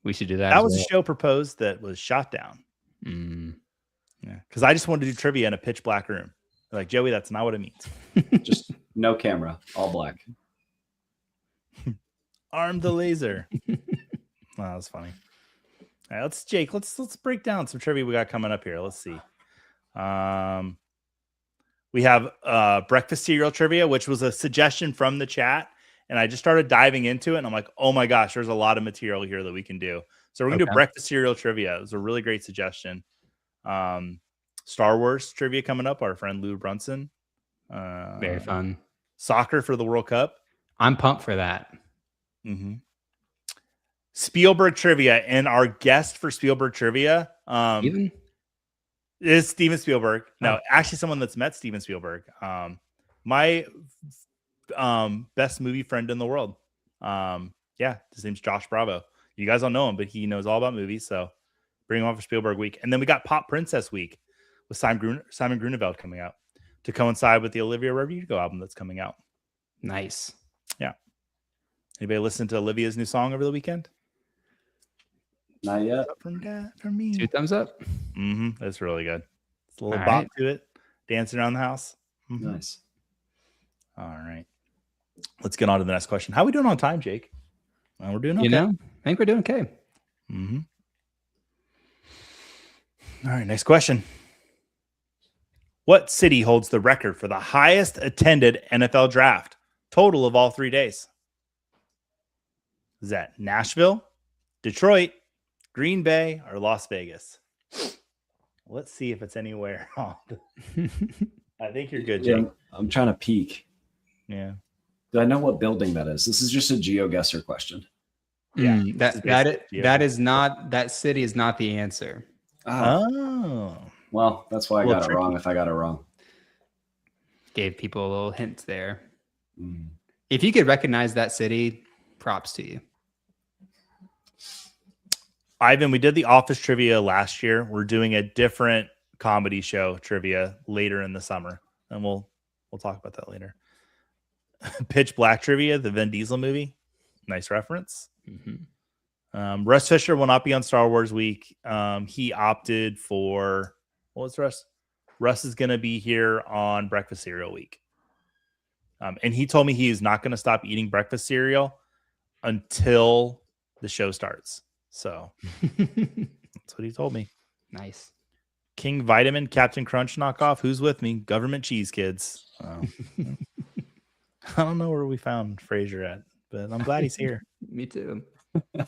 we should do that. That was a show proposed that was shot down. Yeah, because I just wanted to do trivia in a pitch black room. They're like, Joey, that's not what it means. Just no camera, all black. Arm the laser. Wow, that was funny. All right, let's break down some trivia we got coming up here. Let's see. We have breakfast cereal trivia, which was a suggestion from the chat, and I just started diving into it, and I'm like, oh my gosh, there's a lot of material here that we can do. So we're gonna do breakfast cereal trivia. It was a really great suggestion. Star Wars trivia coming up. Our friend Lou Brunson. Very fun. Soccer for the World Cup. I'm pumped for that. Spielberg trivia, and our guest for Spielberg trivia is Steven Spielberg. No, actually someone that's met Steven Spielberg. My best movie friend in the world. Yeah, his name's Josh Bravo. You guys don't know him, but he knows all about movies, so bring him on for Spielberg week. And then we got Pop Princess week with Simon Grunewald coming out to coincide with the Olivia Rodrigo album that's coming out. Nice. Yeah. Anybody listen to Olivia's new song over the weekend? Not yet. From me. 2 thumbs up. That's really good. It's a little bop to it. Dancing around the house. Nice. All right. Let's get on to the next question. How are we doing on time, Jake? We're doing okay. I think we're doing okay. All right. Next question. What city holds the record for the highest attended NFL draft total of all 3 days? Is that Nashville, Detroit, Green Bay, or Las Vegas? Let's see if it's anywhere on. I think you're good, Jake. Yeah, I'm trying to peek. Yeah. Do I know what building that is? This is just a GeoGuessr question. Yeah. That city is not the answer. Oh. Well, that's why I got it wrong if I got it wrong. Gave people a little hint there. If you could recognize that city, props to you. Ivan, we did the Office trivia last year. We're doing a different comedy show trivia later in the summer, and we'll talk about that later. Pitch Black trivia, the Vin Diesel movie. Nice reference. Russ Fisher will not be on Star Wars week. He opted for, what was Russ? Russ is going to be here on breakfast cereal week. And he told me he is not going to stop eating breakfast cereal until the show starts. So that's what he told me. Nice. King Vitamin, Captain Crunch knockoff. Who's with me? Government cheese kids. I don't know where we found Frasier at, but I'm glad he's here. Me too. All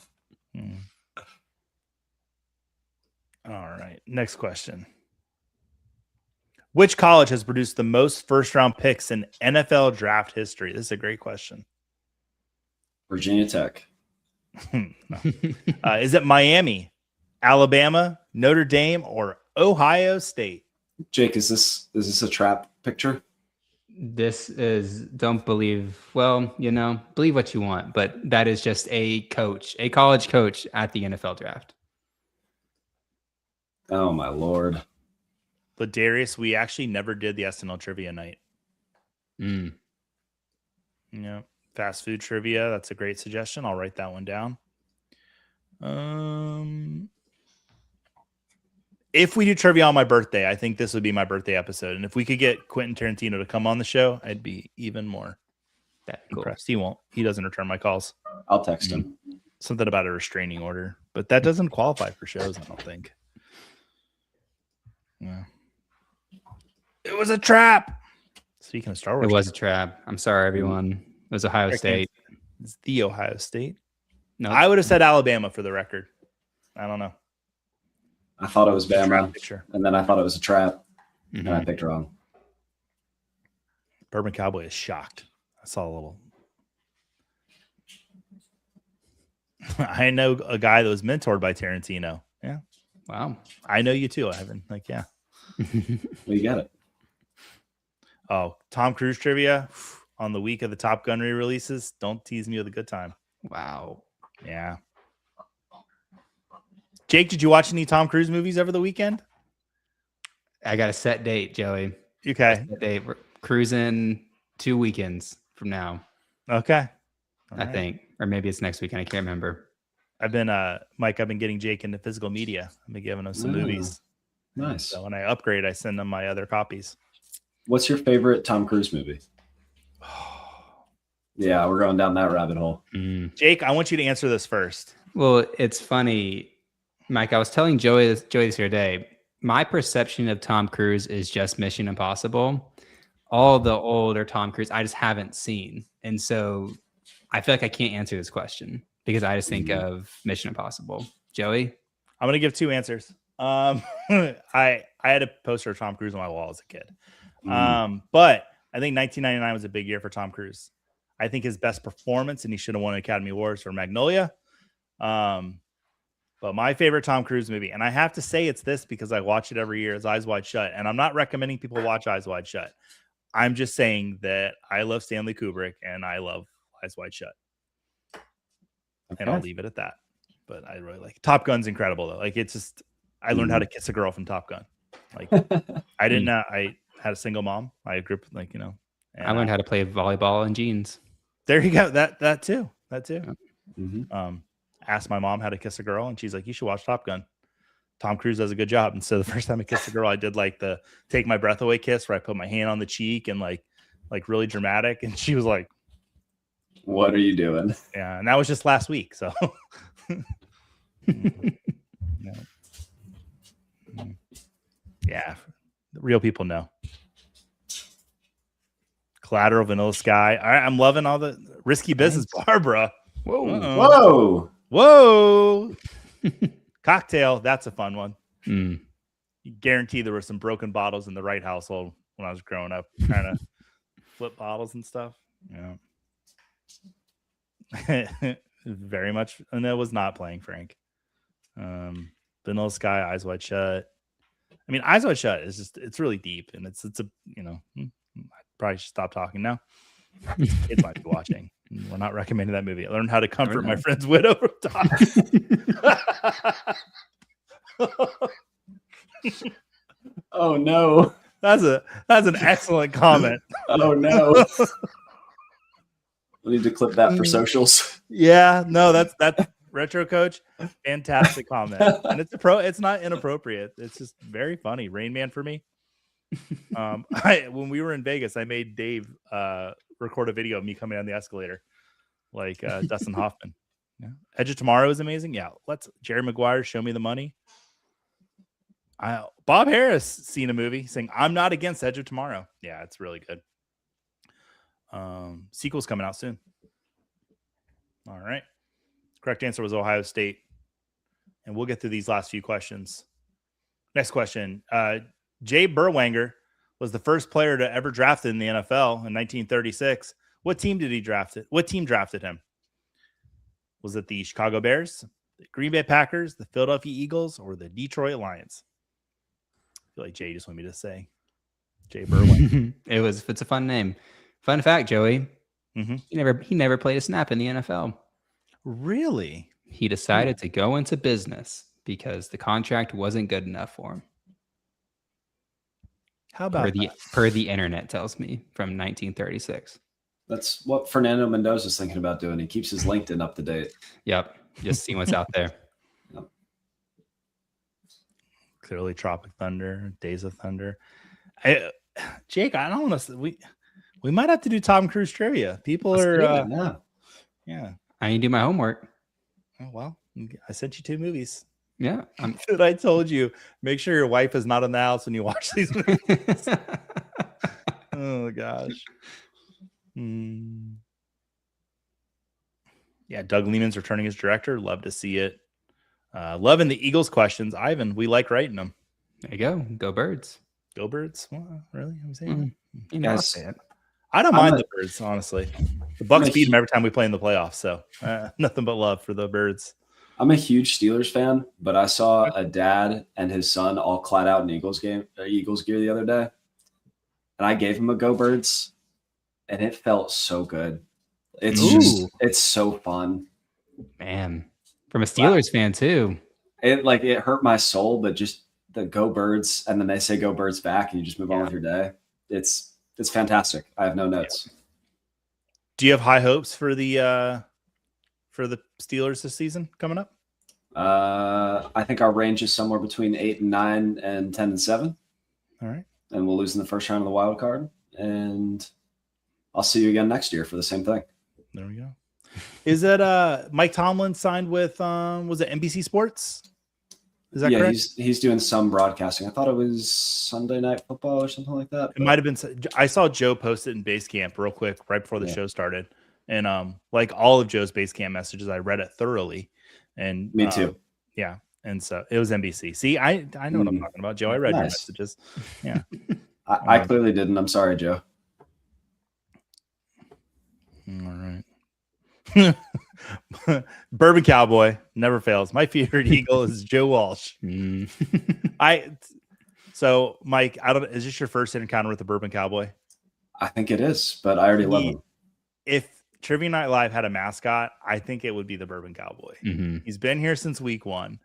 right. Next question. Which college has produced the most first-round picks in NFL draft history? This is a great question. Virginia Tech. Is it Miami, Alabama, Notre Dame, or Ohio State? Jake, is this a trap picture? This is, don't believe, well, believe what you want, but that is just a college coach at the NFL draft. Oh, my Lord. But Darius, we actually never did the SNL trivia night. Yeah. Fast food trivia. That's a great suggestion. I'll write that one down. If we do trivia on my birthday, I think this would be my birthday episode. And if we could get Quentin Tarantino to come on the show, I'd be even more impressed. He won't. He doesn't return my calls. I'll text him. Something about a restraining order. But that doesn't qualify for shows, I don't think. Yeah. It was a trap. Speaking of Star Wars. It was a trap. I'm sorry, everyone. It was Ohio State. It's the Ohio State. No, I would have said Alabama for the record. I don't know. I thought it was Bama, and then I thought it was a trap, and I picked wrong. Bourbon Cowboy is shocked. I saw a little. I know a guy that was mentored by Tarantino. Yeah. Wow. I know you too, Ivan. Like, yeah. Well, you got it. Oh, Tom Cruise trivia. on the week of the Top Gun re-releases. Don't tease me with a good time. Wow. Yeah. Jake, did you watch any Tom Cruise movies over the weekend? I got a set date, Joey. Okay. Set date. We're cruising 2 weekends from now. Okay. I think. Or maybe it's next weekend. I can't remember. I've been getting Jake into physical media. I've been giving him some movies. Nice. So when I upgrade, I send them my other copies. What's your favorite Tom Cruise movie? Yeah, we're going down that rabbit hole. Jake, I want you to answer this first. Well, it's funny, Mike. I was telling Joey this the other day. My perception of Tom Cruise is just Mission Impossible. All the older Tom Cruise, I just haven't seen, and so I feel like I can't answer this question because I just think of Mission Impossible. Joey, I'm gonna give 2 answers. I had a poster of Tom Cruise on my wall as a kid. But I think 1999 was a big year for Tom Cruise. I think his best performance, and he should have won Academy Awards for Magnolia. But my favorite Tom Cruise movie, and I have to say it's this because I watch it every year, is Eyes Wide Shut. And I'm not recommending people watch Eyes Wide Shut. I'm just saying that I love Stanley Kubrick and I love Eyes Wide Shut. Okay. And I'll leave it at that. But I really like Top Gun's incredible though. Like it's just I learned how to kiss a girl from Top Gun. Like I didn't I had a single mom. I grew up like, and I learned how to play volleyball in jeans. There you go. That too. Mm-hmm. Asked my mom how to kiss a girl, and she's like, "You should watch Top Gun. Tom Cruise does a good job." And so the first time I kissed a girl, I did like the take my breath away kiss, where I put my hand on the cheek and like really dramatic. And she was like, "What are you doing?" Yeah, and that was just last week. So, yeah, real people know. Collateral, Vanilla Sky. All right, I'm loving all the Risky Business. Barbara. Whoa. Cocktail. That's a fun one. You guarantee there were some broken bottles in the right household when I was growing up, trying to flip bottles and stuff. Yeah. Very much. And that was not playing Frank. Vanilla Sky, Eyes Wide Shut. I mean, Eyes Wide Shut is just, it's really deep, and it's a, I probably should stop talking now. Kids might be watching. We're not recommending that movie. I learned how to comfort my friend's widow from time. Oh no. That's an excellent comment. Oh no. We need to clip that for socials. Yeah, no, that's Retro Coach. Fantastic comment. And it's not inappropriate. It's just very funny. Rain Man for me. When we were in Vegas, I made Dave record a video of me coming down the escalator like Dustin Hoffman. Yeah. Edge of Tomorrow is amazing. Yeah, Jerry Maguire, Show Me the Money. Bob Harris seen a movie saying I'm not against Edge of Tomorrow. Yeah, it's really good. Sequel's coming out soon. All right. Correct answer was Ohio State. And we'll get through these last few questions. Next question. Jay Berwanger was the first player to ever drafted in the NFL in 1936. What team did he draft it? What team drafted him? Was it the Chicago Bears, the Green Bay Packers, the Philadelphia Eagles, or the Detroit Lions? I feel like Jay just wanted me to say Jay Berwanger. It's a fun name. Fun fact, Joey. He never played a snap in the NFL. Really? He decided to go into business because the contract wasn't good enough for him. How about per the internet tells me from 1936. That's what Fernando Mendoza's thinking about doing. He keeps his LinkedIn up to date. Yep. Just see what's out there. Yep. Clearly Tropic Thunder, Days of Thunder. Jake, I don't want to. We might have to do Tom Cruise trivia. People are. Yeah. I need to do my homework. Oh, well, I sent you 2 movies. Yeah. That I told you. Make sure your wife is not in the house when you watch these movies. Oh, gosh. Yeah, Doug Lehman's returning as director. Love to see it. Loving the Eagles questions. Ivan, we like writing them. There you go. Go Birds. Go Birds. Well, really? I'm saying you know, yes. I don't mind the Birds, honestly. The Bucs beat them every time we play in the playoffs, so nothing but love for the Birds. I'm a huge Steelers fan, but I saw a dad and his son all clad out in Eagles gear the other day, and I gave him a Go Birds. and it felt so good. It's so fun. Man, from a Steelers fan too. It hurt my soul, but just the go Birds, and then they say go Birds back, and you just move on with your day. It's fantastic. I have no notes. Do you have high hopes for the Steelers this season coming up? I think our range is somewhere between 8-9 and 10-7. All right. And we'll lose in the first round of the wild card. And I'll see you again next year for the same thing. There we go. Is that Mike Tomlin signed with was it NBC Sports? Is that correct? He's doing some broadcasting. I thought it was Sunday Night Football or something like that. It might have been. I saw Joe post it in Basecamp real quick right before the show started, and like all of Joe's Basecamp messages, I read it thoroughly. And me too. Yeah, and so it was NBC. See, I know what I'm talking about, Joe. I read your messages. Yeah, I clearly didn't. I'm sorry, Joe. All right. Bourbon Cowboy never fails. My favorite Eagle is Joe Walsh. So Mike, is this your first encounter with the Bourbon Cowboy? I think it is, but I already love him. If Trivia Night Live had a mascot, I think it would be the Bourbon Cowboy. He's been here since week 1.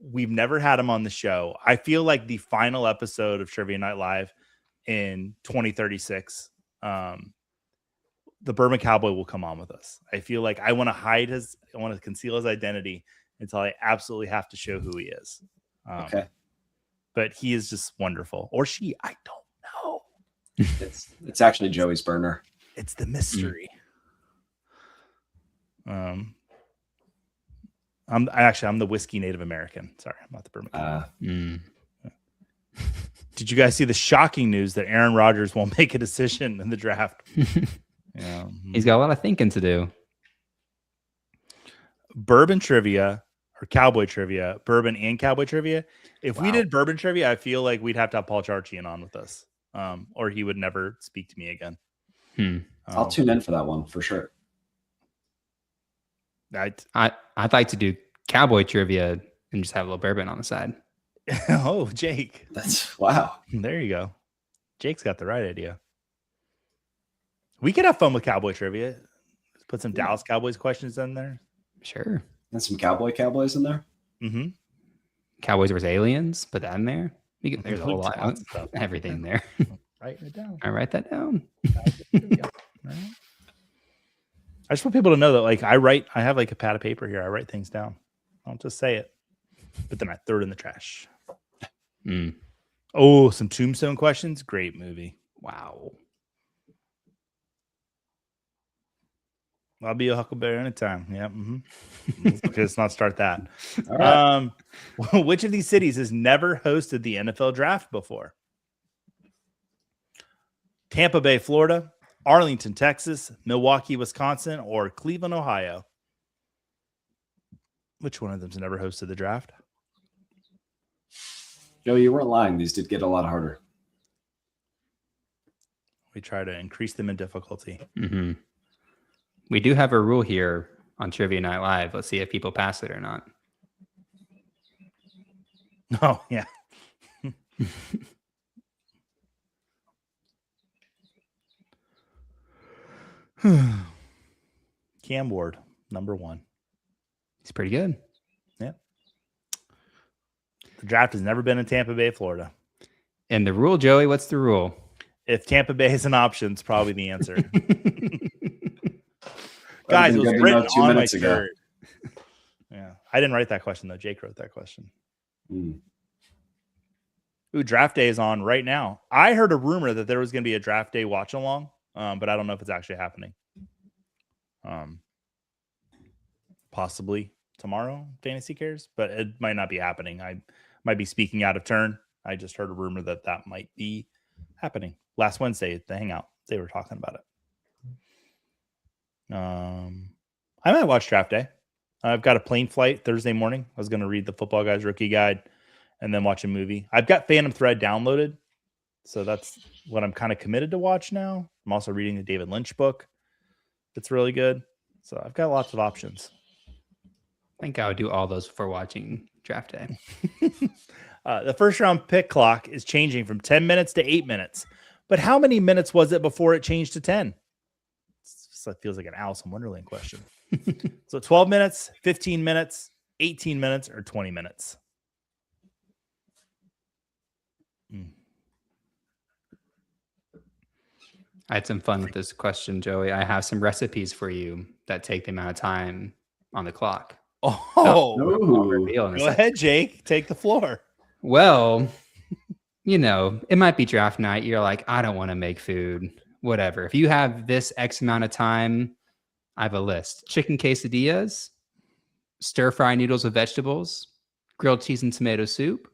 We've never had him on the show. I feel like the final episode of Trivia Night Live in 2036, the Bourbon Cowboy will come on with us. I feel like I want to conceal his identity until I absolutely have to show who he is. Okay. But he is just wonderful. Or she, I don't know. It's actually Joey's burner. It's the mystery. I'm the whiskey Native American. Sorry, I'm not the Bourbon Cowboy. Did you guys see the shocking news that Aaron Rodgers won't make a decision in the draft? Yeah. He's got a lot of thinking to do. Bourbon trivia or cowboy trivia, bourbon and cowboy trivia. If we did bourbon trivia, I feel like we'd have to have Paul Charchian on with us, or he would never speak to me again. I'll tune in for that one for sure. I'd like to do cowboy trivia and just have a little bourbon on the side. Oh, Jake. That's wow. There you go. Jake's got the right idea. We could have fun with cowboy trivia. Put some Dallas Cowboys questions in there. Sure. And some Cowboys in there. Mm-hmm. Cowboys versus aliens. Put that in there. There's a whole lot of stuff. Everything in there. Write it down. I write that down. Right. I just want people to know that, like, I have like a pad of paper here. I write things down. I don't just say it, but then I throw it in the trash. Oh, some Tombstone questions. Great movie. Wow. I'll be a Huckleberry anytime. Yeah. Okay, let's not start that. All right. Which of these cities has never hosted the NFL draft before? Tampa Bay, Florida, Arlington, Texas, Milwaukee, Wisconsin, or Cleveland, Ohio? Which one of them's never hosted the draft? Joe, you weren't lying. These did get a lot harder. We try to increase them in difficulty. We do have a rule here on Trivia Night Live. Let's see if people pass it or not. Oh, yeah. Cam Ward, number 1. He's pretty good. Yeah. The draft has never been in Tampa Bay, Florida. And the rule, Joey, what's the rule? If Tampa Bay is an option, it's probably the answer. Guys, it was written on my shirt. Yeah. I didn't write that question, though. Jake wrote that question. Ooh, draft day is on right now. I heard a rumor that there was going to be a draft day watch along, but I don't know if it's actually happening. Possibly tomorrow, Fantasy Cares, but it might not be happening. I might be speaking out of turn. I just heard a rumor that might be happening. Last Wednesday at the Hangout, they were talking about it. I might watch draft day. I've got a plane flight Thursday morning. I was going to read the Footballguys rookie guide and then watch a movie. I've got Phantom Thread downloaded, so that's what I'm kind of committed to watch now. I'm also reading the David Lynch book. It's really good. So I've got lots of options. I think I would do all those before watching draft day. The first round pick clock is changing from 10 minutes to 8 minutes. But how many minutes was it before it changed to 10? So it feels like an Alice in Wonderland question. So 12 minutes, 15 minutes, 18 minutes, or 20 minutes? I had some fun with this question, Joey. I have some recipes for you that take the amount of time on the clock. Go ahead, Jake. Take the floor. Well, it might be draft night. You're like, I don't want to make food. Whatever. If you have this X amount of time, I have a list. Chicken quesadillas, stir fry noodles with vegetables, grilled cheese and tomato soup,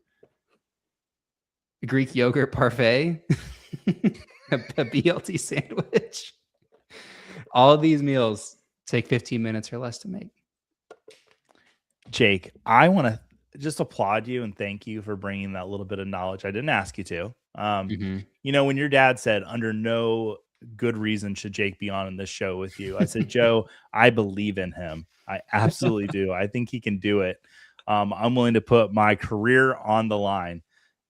Greek yogurt parfait, a BLT sandwich. All of these meals take 15 minutes or less to make. Jake, I want to just applaud you and thank you for bringing that little bit of knowledge. I didn't ask you to. When your dad said under no good reason should Jake be on in this show with you, I said, Joe, I believe in him. I absolutely do. I think he can do it. I'm willing to put my career on the line.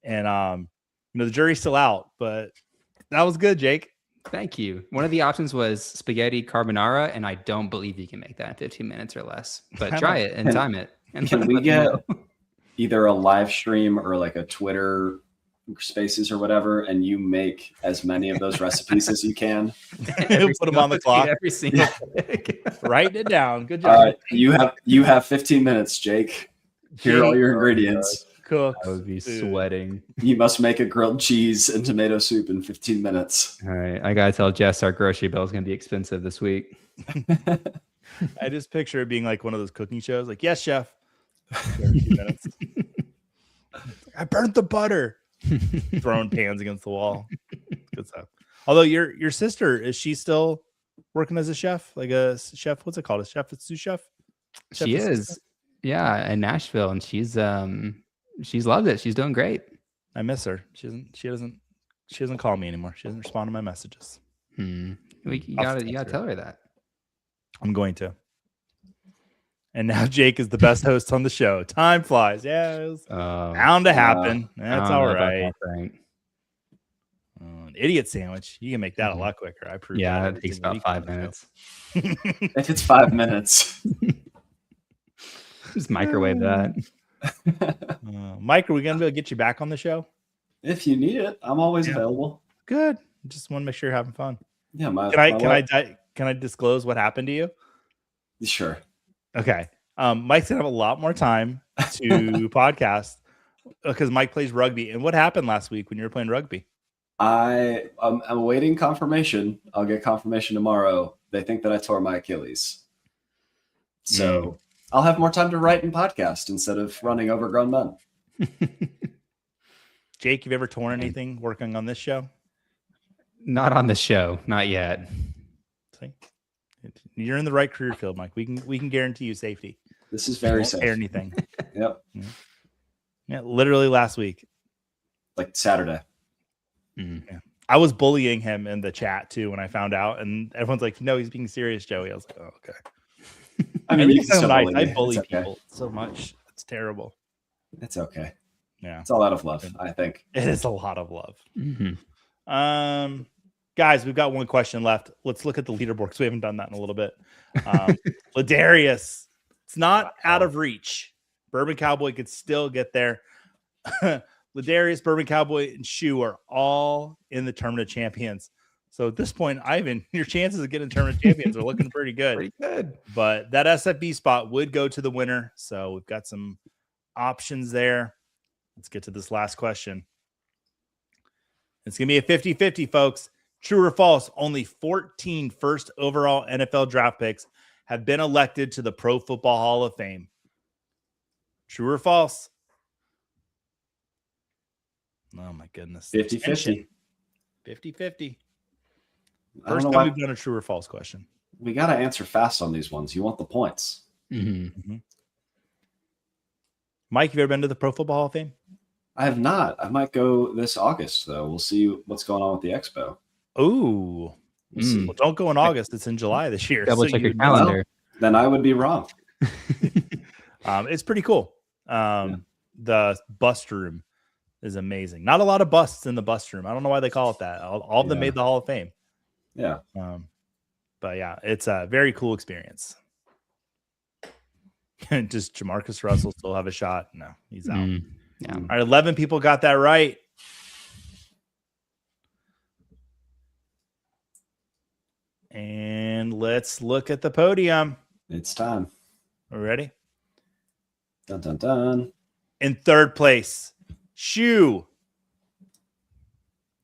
And, the jury's still out, but that was good, Jake. Thank you. One of the options was spaghetti carbonara, and I don't believe you can make that in 15 minutes or less. But try it and time it. And can we get either a live stream or like a Twitter Spaces or whatever, and you make as many of those recipes as you can? Put them on the clock. Every single Write it down. Good job. You have 15 minutes, Jake. Here are all your ingredients. Cook. I would be sweating. You must make a grilled cheese and tomato soup in 15 minutes. All right. I got to tell Jess our grocery bill is going to be expensive this week. I just picture it being like one of those cooking shows. Like, yes, chef. 30 minutes. I burnt the butter. Throwing pans against the wall. Good stuff. Although your sister, is she still working as a chef? Like a chef? What's it called? A chef? A sous chef? She is. Yeah, in Nashville. And she's loved it. She's doing great. I miss her. She doesn't call me anymore. She doesn't respond to my messages. You gotta tell her that. I'm going to. And now Jake is the best host on the show. Time flies. Yeah, it was bound to happen. That's all right. An idiot sandwich. You can make that a lot quicker. I proved that. It takes about 5 minutes. If it's 5 minutes. Just microwave that. Mike, are we going to be able to get you back on the show? If you need it, I'm always available. Good. Just want to make sure you're having fun. Yeah, can I disclose what happened to you? Sure. Okay. Mike's gonna have a lot more time to podcast because Mike plays rugby. And what happened last week when you were playing rugby? I'm awaiting confirmation. I'll get confirmation tomorrow. They think that I tore my Achilles. So I'll have more time to write and podcast instead of running overgrown men. Jake, you've ever torn anything working on this show? Not on the show. Not yet. See? You're in the right career field, Mike. We can guarantee you safety. This is very safe. Tear anything. Yep. Yeah, literally last week. Like Saturday. Yeah. I was bullying him in the chat too when I found out, and everyone's like, "No, he's being serious, Joey." I was like, "Oh, okay." I mean, I bully people so much. It's terrible. It's okay. Yeah, it's all out of love. I think it is a lot of love. Guys, we've got one question left. Let's look at the leaderboard because we haven't done that in a little bit. Ladarius, it's not out of reach. Bourbon Cowboy could still get there. Ladarius, Bourbon Cowboy, and Shu are all in the Tournament of Champions. So at this point, Ivan, your chances of getting Tournament of Champions are looking pretty good. Pretty good. But that SFB spot would go to the winner. So we've got some options there. Let's get to this last question. It's going to be a 50-50, folks. True or false, only 14 first overall NFL draft picks have been elected to the Pro Football Hall of Fame. True or false? Oh, my goodness. 50-50. 50-50. First time we've done a true or false question. We got to answer fast on these ones. You want the points. Mike, have you ever been to the Pro Football Hall of Fame? I have not. I might go this August, though. We'll see what's going on with the expo. Ooh. Well, don't go in August. It's in July this year. Double check your calendar. Then I would be wrong. It's pretty cool. The bust room is amazing. Not a lot of busts in the bust room. I don't know why they call it that. All of them made the Hall of Fame. Yeah. But yeah, it's a very cool experience. Does Jamarcus Russell still have a shot? No, he's out. Yeah. All right, 11 people got that right. And let's look at the podium. It's time. Are we ready? Dun, dun, dun. In third place, Shoe.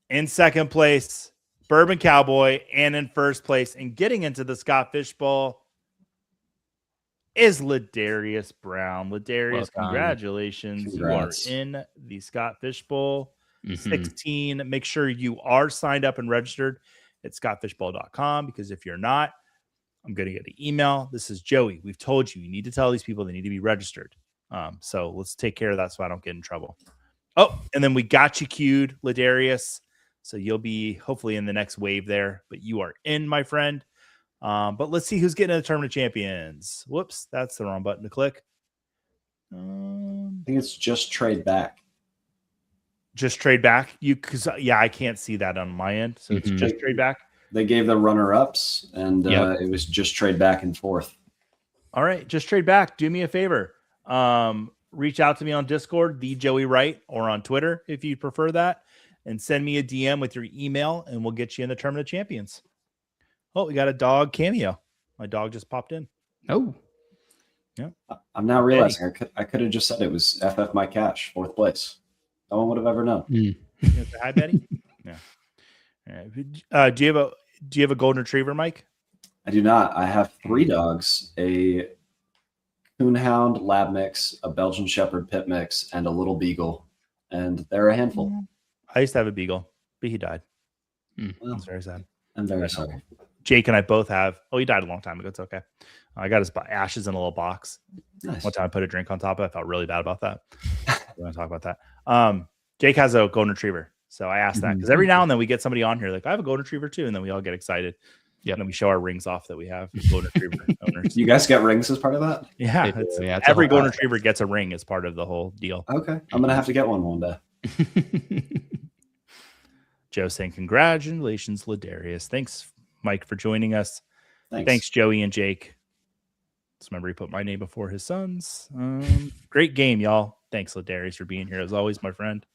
In second place, Bourbon Cowboy. And in first place, and getting into the Scott Fish Bowl, is Ladarius Brown. Ladarius, congratulations. Congrats. You are in the Scott Fish Bowl 16. Make sure you are signed up and registered at scottfishbowl.com, because if you're not, I'm going to get an email. This is Joey. We've told you need to tell these people they need to be registered. So let's take care of that so I don't get in trouble. Oh, and then we got you queued, Ladarius. So you'll be hopefully in the next wave there, but you are in, my friend. But let's see who's getting to the Tournament of Champions. Whoops, that's the wrong button to click. I think it's just trade back. Just trade back. I can't see that on my end. So it's just trade back. They gave the runner-ups, and it was just trade back and forth. All right, just trade back. Do me a favor. Reach out to me on Discord, the Joey Wright, or on Twitter if you prefer that, and send me a DM with your email, and we'll get you in the Tournament of Champions. Oh, we got a dog cameo. My dog just popped in. Oh, yeah. I'm now realizing I could have just said it was FF My Cash, fourth place. No one would have ever known. Hi, Betty. Yeah. All right. Do you have a golden retriever, Mike? I do not. I have 3 dogs: a coonhound lab mix, a Belgian Shepherd pit mix, and a little beagle. And they're a handful. I used to have a beagle, but he died. Well, That's very sad. I'm very sorry. Jake and I both have. Oh, he died a long time ago. It's okay. I got his ashes in a little box. Nice. One time I put a drink on top of it. I felt really bad about that. We're going to talk about that. Jake has a golden retriever. So I asked that because every now and then we get somebody on here like, I have a golden retriever too. And then we all get excited. Yeah. And then we show our rings off that we have golden retriever owners. You guys get rings as part of that? Yeah. Every golden retriever gets a ring as part of the whole deal. Okay. I'm going to have to get one day. Joe saying, congratulations, Ladarius. Thanks, Mike, for joining us. Thanks, Joey and Jake. Just remember he put my name before his son's. Great game, y'all. Thanks, Ladarius, for being here as always, my friend.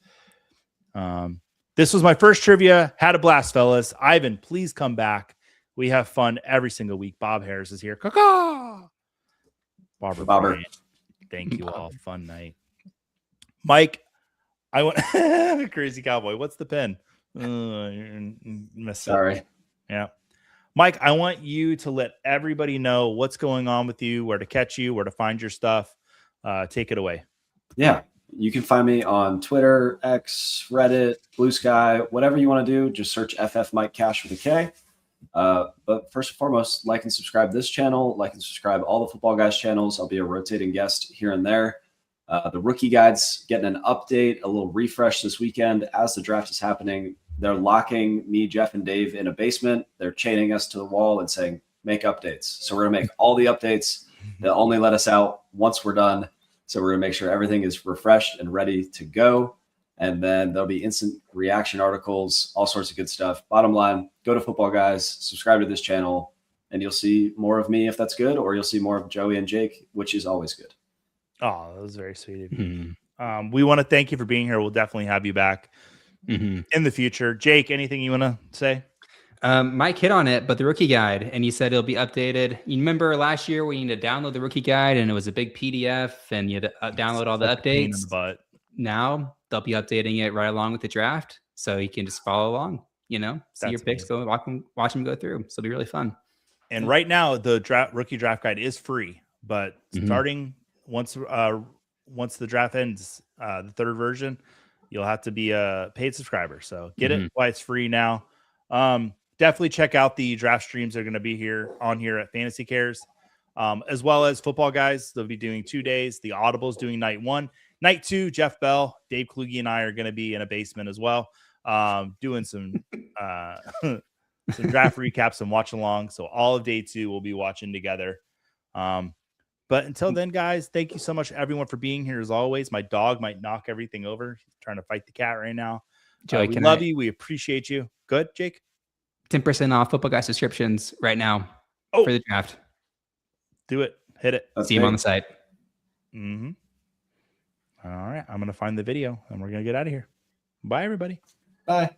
This was my first trivia. Had a blast, fellas. Ivan, please come back. We have fun every single week. Bob Harris is here. Caw-caw! Bobber. Bryant. Thank you all. Fun night. Mike, I want Crazy Cowboy. What's the pin? Sorry. Yeah. Mike, I want you to let everybody know what's going on with you, where to catch you, where to find your stuff. Take it away. Yeah. You can find me on Twitter, X, Reddit, Blue Sky, whatever you want to do. Just search FF Mike Cash with a K. But first and foremost, like and subscribe to this channel. Like and subscribe all the Football Guys channels. I'll be a rotating guest here and there. The rookie guides getting an update, a little refresh this weekend as the draft is happening. They're locking me, Jeff, and Dave in a basement. They're chaining us to the wall and saying, make updates. So we're going to make all the updates. They'll only let us out once we're done. So we're going to make sure everything is refreshed and ready to go. And then there'll be instant reaction articles, all sorts of good stuff. Bottom line, go to Football Guys, subscribe to this channel, and you'll see more of me if that's good, or you'll see more of Joey and Jake, which is always good. Oh, that was very sweet of you. We want to thank you for being here. We'll definitely have you back in the future. Jake, anything you want to say? Mike hit on it, but the rookie guide, and he said it'll be updated. You remember last year when you had to download the rookie guide and it was a big PDF and you had to download all the updates? Now they'll be updating it right along with the draft. So you can just follow along, see your picks, go watch them go through. So it'll be really fun. And right now the rookie draft guide is free, but starting once the draft ends, the third version, you'll have to be a paid subscriber. So get it while it's free now. Definitely check out the draft streams that are going to be on here at Fantasy Cares, as well as Football Guys. They'll be doing 2 days. The Audible's doing night 1. Night 2, Jeff Bell, Dave Kluge, and I are going to be in a basement as well, doing some draft recaps and watch along. So all of day 2 we'll be watching together. But until then, guys, thank you so much, everyone, for being here. As always, my dog might knock everything over. He's trying to fight the cat right now. Joey, we love you. We appreciate you. Good, Jake? 10% off Football Guys subscriptions right now for the draft. Do it. Hit it. See him on the site. Mm-hmm. All right. I'm going to find the video, and we're going to get out of here. Bye, everybody. Bye.